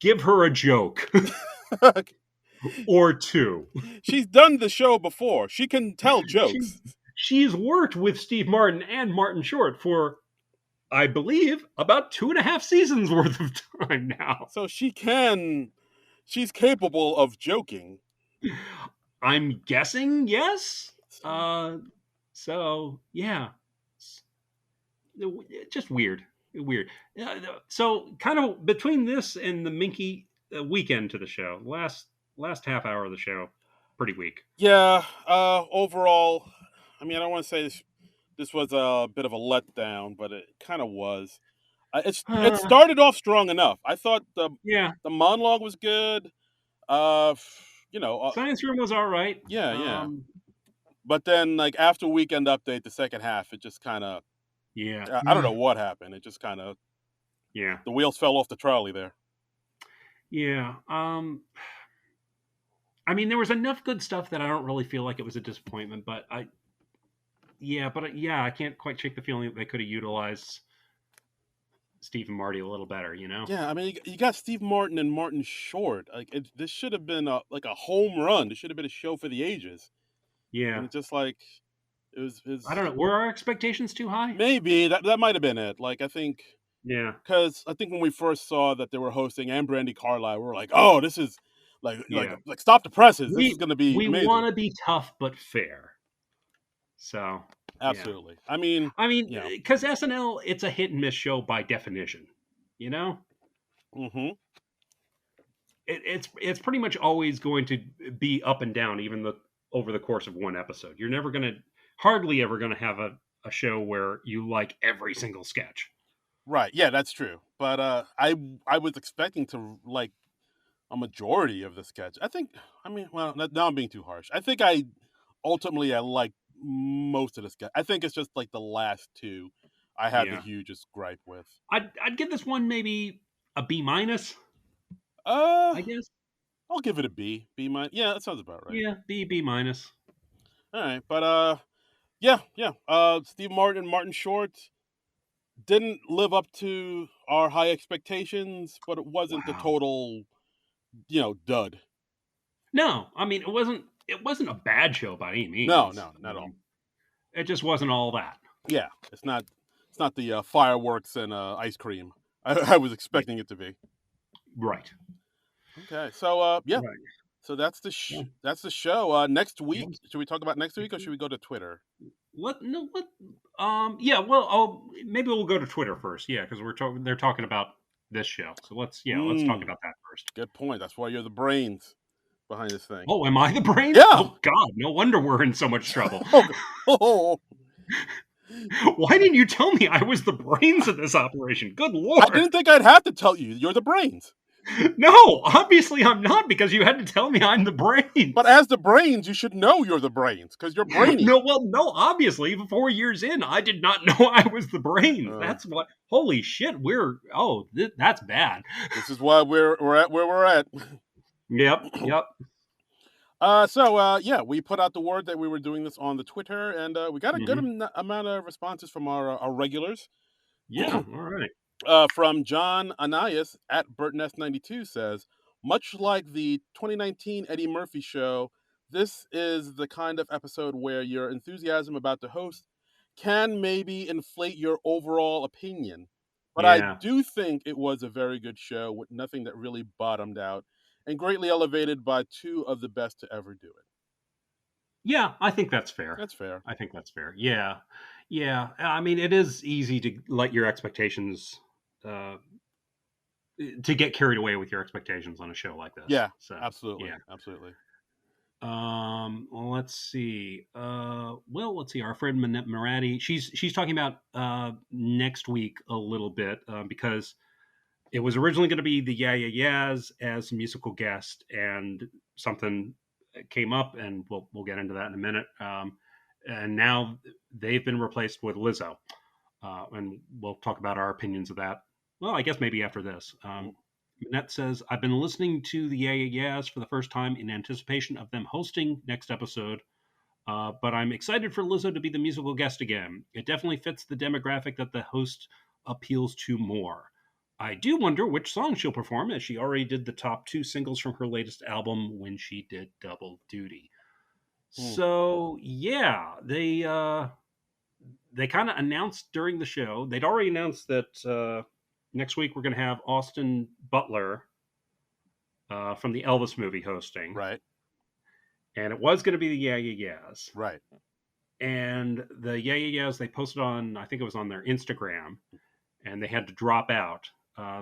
Give her a joke or two. She's done the show before. She can tell She jokes. she's worked with Steve Martin and Martin Short for, I believe, about 2.5 seasons worth of time now. So she's capable of joking. I'm guessing yes. So yeah, just weird. So kind of between this and the Minky weekend to the show, last half hour of the show, pretty weak. Yeah, overall, I mean, I don't want to say this was a bit of a letdown, but it kind of was. It started off strong enough. I thought Yeah, the monologue was good. Uh, Science Room was all right. yeah, yeah. But then, like after Weekend Update, the second half, it just kind of Yeah, I don't know what happened. It just kind of yeah, the wheels fell off the trolley there. yeah. I mean, there was enough good stuff that I don't really feel like it was a disappointment. But yeah, I can't quite shake the feeling that they could have utilized Steve and Marty a little better. Yeah, I mean, you got Steve Martin and Martin Short. Like this should have been like a home run. This should have been a show for the ages. And Yeah, it's just like it was. I don't know. Were our expectations too high? Maybe that might have been it. Like I think Yeah, because I think when we first saw that they were hosting and Brandi Carlile, we were like, oh, this is Yeah. Like stop the presses. This is We going to be we amazing. want to be tough but fair. So yeah. Absolutely. I mean, I mean, yeah. because SNL, it's a hit and miss show by definition. You know, Mm-hmm. it's pretty much always going to be up and down, even over the course of one episode. You're never gonna, hardly ever gonna have a show where you like every single sketch. Right. Yeah, that's true. But I was expecting to like a majority of the sketch. I think. I mean, well, now I'm being too harsh. I think I like most of the sketch. I think it's just like the last two I had the Yeah, hugest gripe with. I'd give this one maybe a B minus, Uh, I guess. I'll give it a B. B minus. Yeah, that sounds about right. Yeah, B minus. All right, but yeah, yeah. Steve Martin, Martin Short didn't live up to our high expectations, but it wasn't the Wow. total, dud. No, I mean it wasn't a bad show by any No, means. no, not at all. It just wasn't all that. Yeah, it's not the fireworks and ice cream I was Yeah. expecting it to be. Right. Okay, so yeah, Right. so that's Yeah. that's the show. Next week, Yes. should we talk about next week or should we go to Twitter? What? No. What? Yeah. Well. Maybe we'll go to Twitter first. Yeah, because we're talking. They're talking about this show. So let's talk about that first. Good point. That's why you're the brains behind this thing. Oh, am I the brains? Yeah. Oh God, no wonder we're in so much trouble. Oh, Why didn't you tell me I was the brains of this operation? Good I Lord. didn't think I'd have to tell you. You're the brains. No, obviously I'm not because you had to tell me I'm the brains. But as the brains, you should know you're the brains because you're brainy. No, obviously 4 years in, I did not know I was the brains. That's what. Holy shit, that's bad. This is why we're at where we're at. Yep. So yeah, we put out the word that we were doing this on the Twitter, and we got a good Mm-hmm. amount of responses from our regulars. Yeah, all right. From John Ananias at BurtonS92 says, much like the 2019 Eddie Murphy show, this is the kind of episode where your enthusiasm about the host can maybe inflate your overall opinion. But I Yeah. do think it was a very good show with nothing that really bottomed out and greatly elevated by two of the best to ever do it. Yeah, I think that's fair. That's fair. I think that's fair. Yeah. Yeah. I mean, it is easy to let your expectations, uh, to get carried away with your expectations on a show like this. Yeah, So, absolutely. yeah. Absolutely. Well, let's see. Let's see. Our friend Manette Marati, she's talking about next week a little bit because it was originally going to be the Yeah Yeah Yeahs as a musical guest, and something came up, and we'll get into that in a minute. And now they've been replaced with Lizzo, and we'll talk about our opinions of that. Well, I guess maybe after this. Manette says, I've been listening to the Yeah Yeah Yeahs for the first time in anticipation of them hosting next episode, but I'm excited for Lizzo to be the musical guest again. It definitely fits the demographic that the host appeals to more. I do wonder which song she'll perform, as she already did the top two singles from her latest album when she did Double Duty. So yeah, they kind of announced during the show. They'd already announced that next week we're going to have Austin Butler from the Elvis movie hosting, Right. and it was going to be the Yeah Yeah Yeahs. Right. And the Yeah Yeah Yeahs, they posted on, I think it was on their Instagram, and they had to drop out.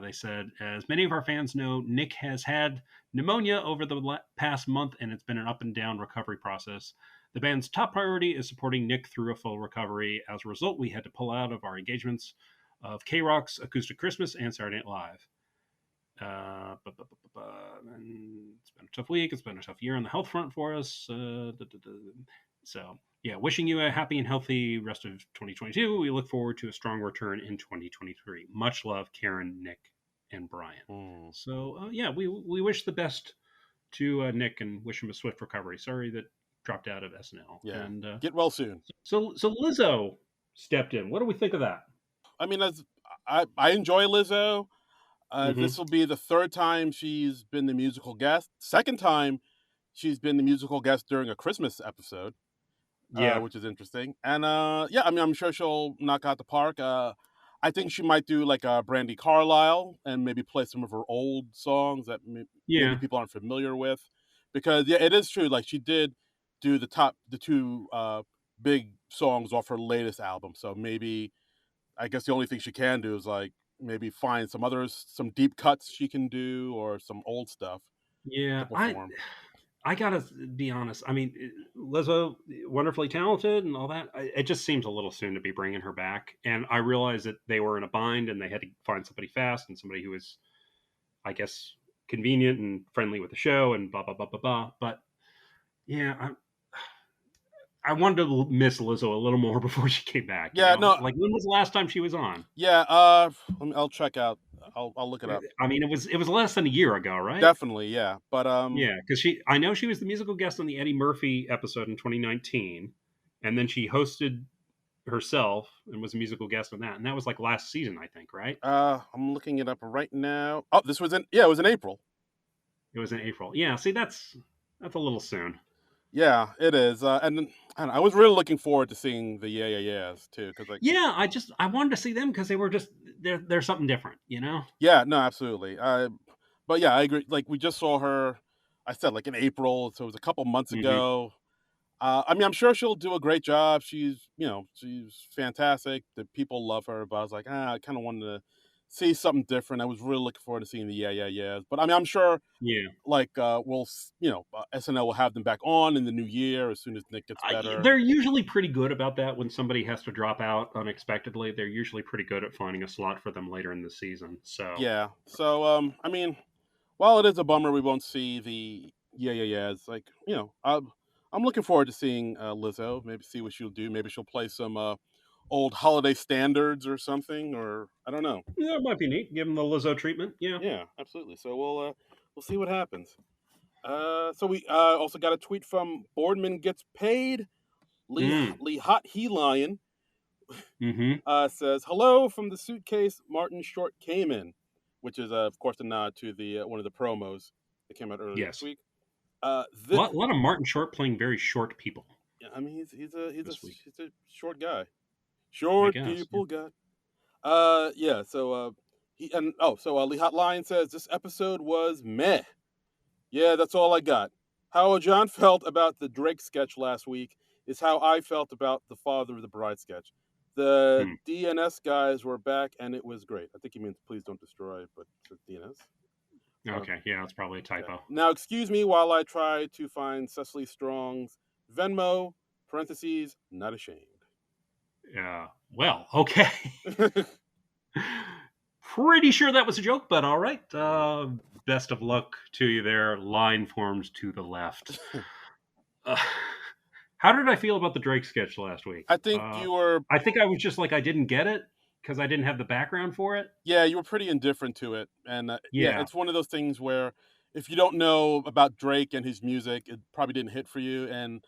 They said, as many of our fans know, Nick has had pneumonia over the past month, and it's been an up and down recovery process. The band's top priority is supporting Nick through a full recovery. As a result, we had to pull out of our engagements of K Rock's Acoustic Christmas and Saturday Night Live. And it's been a tough week. It's been a tough year on the health front for us. So, yeah, wishing you a happy and healthy rest of 2022. We look forward to a strong return in 2023. Much love, Karen, Nick, and Brian. So, yeah, we wish the best to Nick and wish him a swift recovery. Sorry that dropped out of SNL. Yeah. And get well soon. So Lizzo stepped in. What do we think of that? I mean, I enjoy Lizzo. This will be the third time she's been the musical guest. Second time she's been the musical guest during a Christmas episode. Yeah. Which is interesting. And yeah, I mean, I'm sure she'll knock out the park. I think she might do like a Brandi Carlile and maybe play some of her old songs that maybe Yeah, people aren't familiar with. Because yeah, it is true. Like she did do the two big songs off her latest album. So maybe I guess the only thing she can do is like maybe find some others, some deep cuts she can do, or some old stuff to yeah. I perform. I gotta be honest. I mean, Lizzo, wonderfully talented and all that. It just seems a little soon to be bringing her back. And I realize that they were in a bind and they had to find somebody fast and somebody who was, I guess, convenient and friendly with the show and blah blah blah blah blah. But yeah, I wanted to miss Lizzo a little more before she came back. Yeah, no, Like when was the last time she was on? yeah. I'll check out. I'll look it up. I mean, it was less than a year ago, right? Definitely, yeah. But Yeah, because I know she was the musical guest on the Eddie Murphy episode in 2019, and then she hosted herself and was a musical guest on that, and that was like last season, I think, right? I'm looking it up right now. Oh, this was in yeah, it was in April. It was in April. Yeah, see, that's a little soon. Yeah, it is. And then, I, don't know, I was really looking forward to seeing the Yeah Yeah Yeahs too, because like Yeah, I wanted to see them because they were just they're something different, you know? yeah, no, absolutely. But yeah, I agree. Like we just saw her. I said like in April, so it was a couple months Hmm. ago. I mean, I'm sure she'll do a great job. She's fantastic. The people love her. But I was like, I kind of wanted to see something different. I was really looking forward to seeing the Yeah Yeah Yeahs. But I mean, I'm sure Yeah, like SNL will have them back on in the new year as soon as Nick gets better. they're usually pretty good about that when somebody has to drop out unexpectedly. They're usually pretty good at finding a slot for them later in the season. So Yeah. So I mean, while it is a bummer we won't see the Yeah Yeah Yeahs, like I'm looking forward to seeing Lizzo. Maybe see what she'll do. Maybe she'll play some old holiday standards or something, or I don't know. yeah, it might be neat. Give them the Lizzo treatment. Yeah. Yeah, absolutely. So we'll see what happens. So we also got a tweet from Boardman gets paid. Mm. Lee Hot He Lion Mm-hmm. says hello from the suitcase Martin Short came in, which is of course a nod to the one of the promos that came out earlier this Yes. week. A This, lot of Martin Short playing very short people I mean, this week, he's a short guy. I Short guess. Yeah. people got. Yeah. So he and oh, so Lee Hot Lion says this episode was meh. Yeah, that's all I got. How John felt about the Drake sketch last week is how I felt about the Father of the Bride sketch. The Hmm. DNS guys were back and it was great. I think he means please don't destroy, but it's DNS. So Okay. Yeah, that's probably a yeah. typo. Now excuse me while I try to find Cecily Strong's Venmo parentheses not ashamed. Yeah. Well, okay. Pretty sure that was a joke, but all right. Best of luck to you there. Line forms to the left. Uh, how did I feel about the Drake sketch last week? I think you were I think I was just like I didn't get it because I didn't have the background for it. yeah, you were pretty indifferent to it. And yeah, Yeah. it's one of those things where if you don't know about Drake and his music, it probably didn't hit for you. And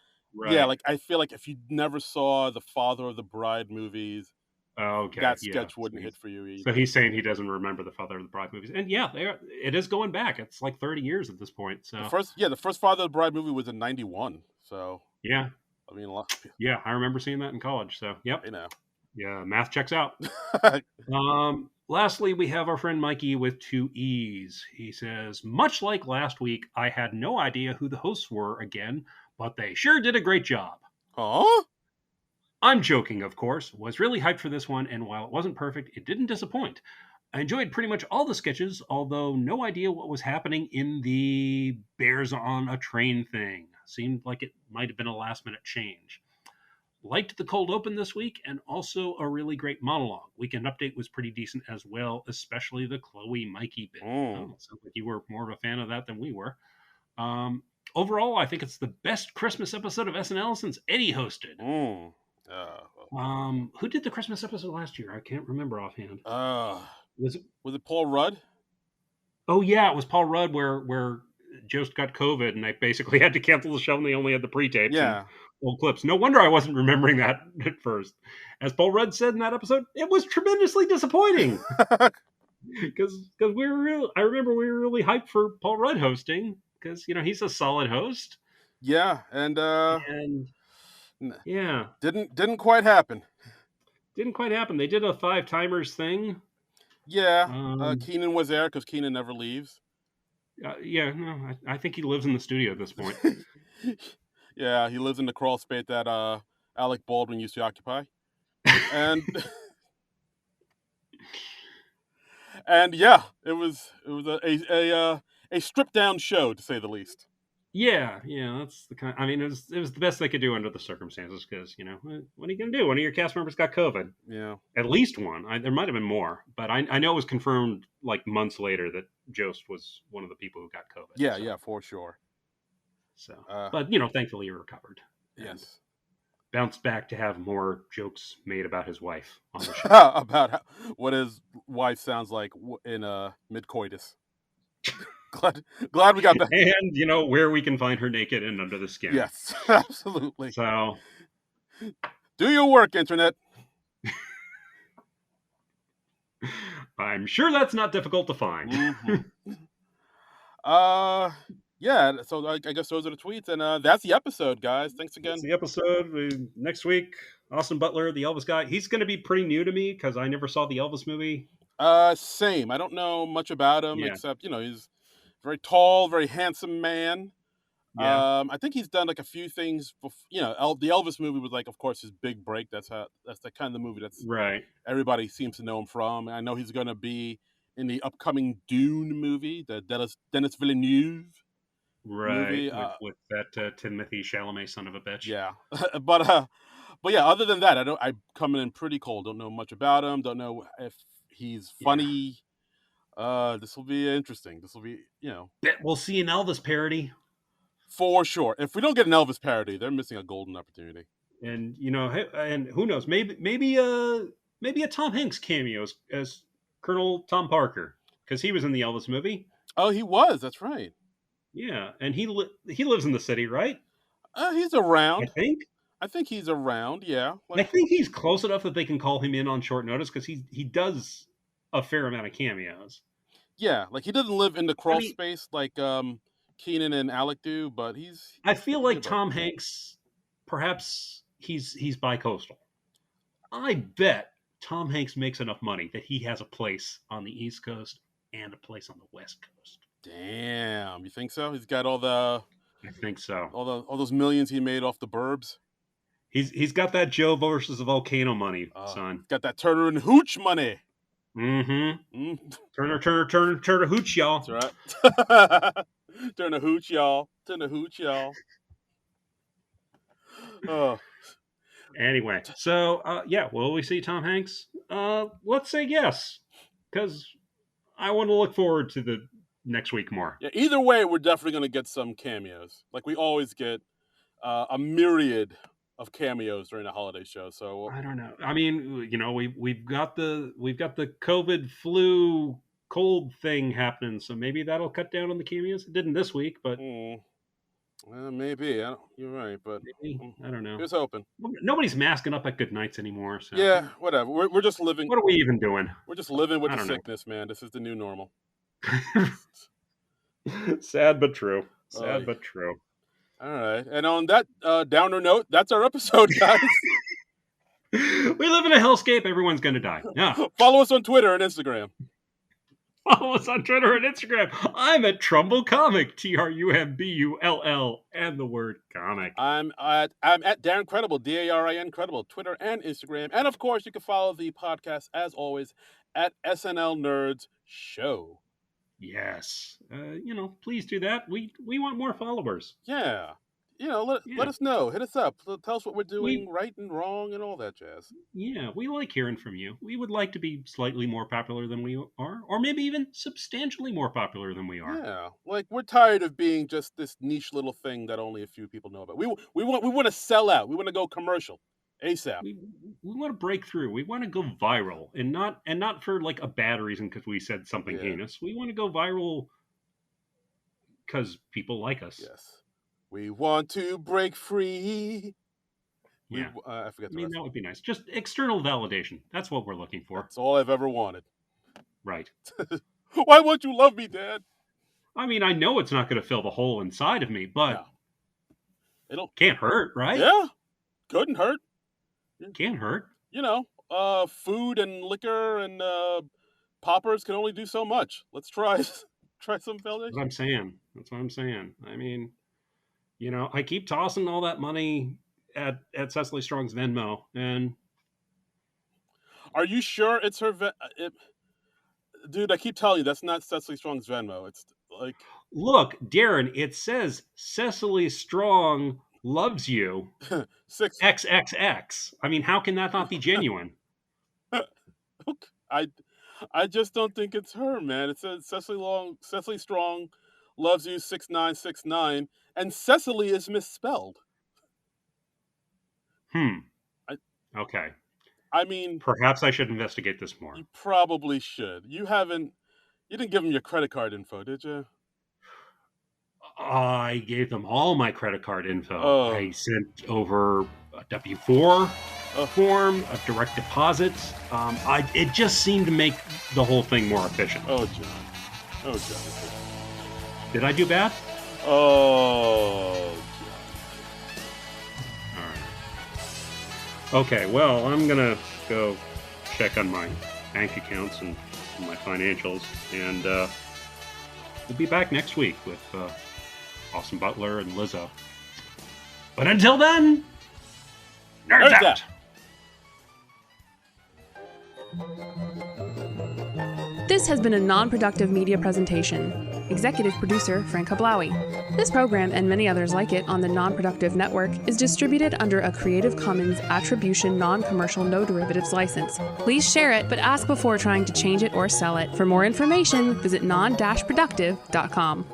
yeah, Right. like I feel like if you never saw the Father of the Bride movies, Okay. that Yeah. sketch wouldn't hit for you So either. he's saying he doesn't remember the Father of the Bride movies, and yeah, it is going back. It's like 30 years at this point. So The first Father of the Bride movie was in '91. So yeah, I mean, a lot, yeah, I remember seeing that in college. So yep, you know. yeah, math checks out. Lastly, we have our friend Mikey with two E's. He says, much like last week, I had no idea who the hosts were again, but they sure did a great job. Huh? I'm joking, of course. Was really hyped for this one, and while it wasn't perfect, it didn't disappoint. I enjoyed pretty much all the sketches, although no idea what was happening in the bears on a train thing. Seemed like it might have been a last minute change. Liked the cold open this week and also a really great monologue. Weekend Update was pretty decent as well, especially the Chloe Mikey bit. Mm. Oh, sounds like you were more of a fan of that than we were. Um, Overall, I think it's the best Christmas episode of SNL since Eddie hosted. Mm. Who did the Christmas episode last year? I can't remember offhand. Uh, Was it? was it Paul Rudd? Oh yeah, it was Paul Rudd where Jost got COVID and they basically had to cancel the show and they only had the pre-tapes and Yeah. old clips. No wonder I wasn't remembering that at first. As Paul Rudd said in that episode, it was tremendously disappointing because I remember we were really hyped for Paul Rudd hosting because he's a solid host Yeah, and and yeah, didn't quite happen. didn't quite happen. They did a 5-timers thing. Yeah, Um, Keenan was there because Keenan never leaves. yeah, no, I think he lives in the studio at this point. Yeah, he lives in the crawl space that Alec Baldwin used to occupy, and and yeah, it was a stripped down show to say the least. Yeah, that's the kind. I mean, it was the best they could do under the circumstances because what are you gonna do? One of your cast members got COVID. Yeah, At least one. There might have been more, but I know it was confirmed like months later that Jost was one of the people who got COVID. yeah, So, yeah, for sure. so, Uh, but thankfully he recovered and yes. bounced back to have more jokes made about his wife on the show. About what his wife sounds like in mid coitus. Glad we got that. And where we can find her naked and under the skin. Yes, absolutely. So Do your work, internet. I'm sure that's not difficult to find. Mm-hmm. Yeah. So I guess those are the tweets, and that's the episode, guys. Thanks again. That's the episode. Next week, Austin Butler, the Elvis guy. He's going to be pretty new to me because I never saw the Elvis movie. Same. I don't know much about him Yeah. except he's very tall, very handsome man. Yeah. I think he's done like a few things. The Elvis movie was like, of course, his big break. That's the kind of movie that's Right. everybody seems to know him from. I know he's going to be in the upcoming Dune movie, the Denis Villeneuve Right. movie. With that Timothy Chalamet son of a bitch. Yeah, but yeah. Other than that, I'm coming in pretty cold. Don't know much about him. Don't know if he's funny. This will be interesting. This will be Bet we'll see an Elvis parody. For sure. If we don't get an Elvis parody, they're missing a golden opportunity. And and who knows? Maybe a Tom Hanks cameo as Colonel Tom Parker because he was in the Elvis movie. Oh, he was. That's right. Yeah, and he lives in the city, right? He's I around. think. I think he's around. Yeah. I think he's close enough that they can call him in on short notice because he does a fair amount of cameos. Yeah, like he doesn't live in the crawl space like Keenan and Alec do, but I feel like Tom Hanks, perhaps he's bi-coastal. I bet Tom Hanks makes enough money that he has a place on the East Coast and a place on the West Coast. Damn, you think so? He's got all the. I think so. All those millions he made off the Burbs. He's got that Joe versus the volcano money, son. Got that Turner and Hooch money. Mm-hmm. Turner Hooch, y'all. That's right. Turner Hooch, y'all. Turner Hooch, y'all. Oh. Anyway, so will we see Tom Hanks? Let's say yes, because I want to look forward to the next week more. Yeah, either way, we're definitely going to get some cameos. Like we always get a myriad of cameos during the holiday show. So I don't know. I mean, we've got the COVID flu cold thing happening, so maybe that'll cut down on the cameos. It didn't this week, but maybe. You're right, but maybe. I don't know. Here's hoping. Nobody's masking up at good nights anymore. So. Yeah, whatever. We're just living. What are we even doing? We're just living with the sickness, man. This is the new normal. Sad but true. Sad but true. All right. And on that downer note, that's our episode, guys. We live in a hellscape. Everyone's going to die. Yeah. Follow us on Twitter and Instagram. Follow us on Twitter and Instagram. I'm at Trumbull Comic, TRUMBULL, and the word comic. I'm at Darren Credible, DARIN Credible, Twitter and Instagram. And of course, you can follow the podcast, as always, at SNL Nerds Show. Yes. Please do that. We want more followers. Yeah. Let us know. Hit us up. Tell us what we're doing right and wrong and all that jazz. Yeah, we like hearing from you. We would like to be slightly more popular than we are, or maybe even substantially more popular than we are. Yeah, like we're tired of being just this niche little thing that only a few people know about. We want to sell out. We want to go commercial ASAP. We want to break through. We want to go viral, and not for like a bad reason because we said something heinous. We want to go viral because people like us. Yes. We want to break free. Yeah. I forget the rest. That would be nice. Just external validation. That's what we're looking for. That's all I've ever wanted. Right. Why won't you love me, Dad? I mean, I know it's not going to fill the hole inside of me, but It'll can't hurt, right? Yeah. Couldn't hurt. Can't hurt. food and liquor and poppers can only do so much. Let's try try some That's what foundation. I'm saying. That's what I'm saying. I mean, I keep tossing all that money at Cecily Strong's Venmo, and Are you sure it's her? Dude, I keep telling you that's not Cecily Strong's Venmo. It's like look, Darren, it says Cecily Strong loves you six. XXX. I mean, how can that not be genuine? I I just don't think it's her, man. It says Cecily Strong loves you 6969, and Cecily is misspelled. Hmm. I Okay. I mean, Perhaps I should investigate this more. you probably should. You didn't give him your credit card info, did you? I gave them all my credit card info. Oh, I sent over a W-4 oh, form, a direct deposit. It just seemed to make the whole thing more efficient. oh, John. Oh, John. Did I do bad? Oh, All right. Okay, well, I'm going to go check on my bank accounts and my financials, and we'll be back next week with Austin Butler and Lizzo. But until then, nerds Nerds out! This has been a non-productive media presentation. Executive producer Frank Hablawi. This program and many others like it on the Non-Productive Network is distributed under a Creative Commons Attribution Non-Commercial No Derivatives license. Please share it, but ask before trying to change it or sell it. For more information, visit Non-Productive.com.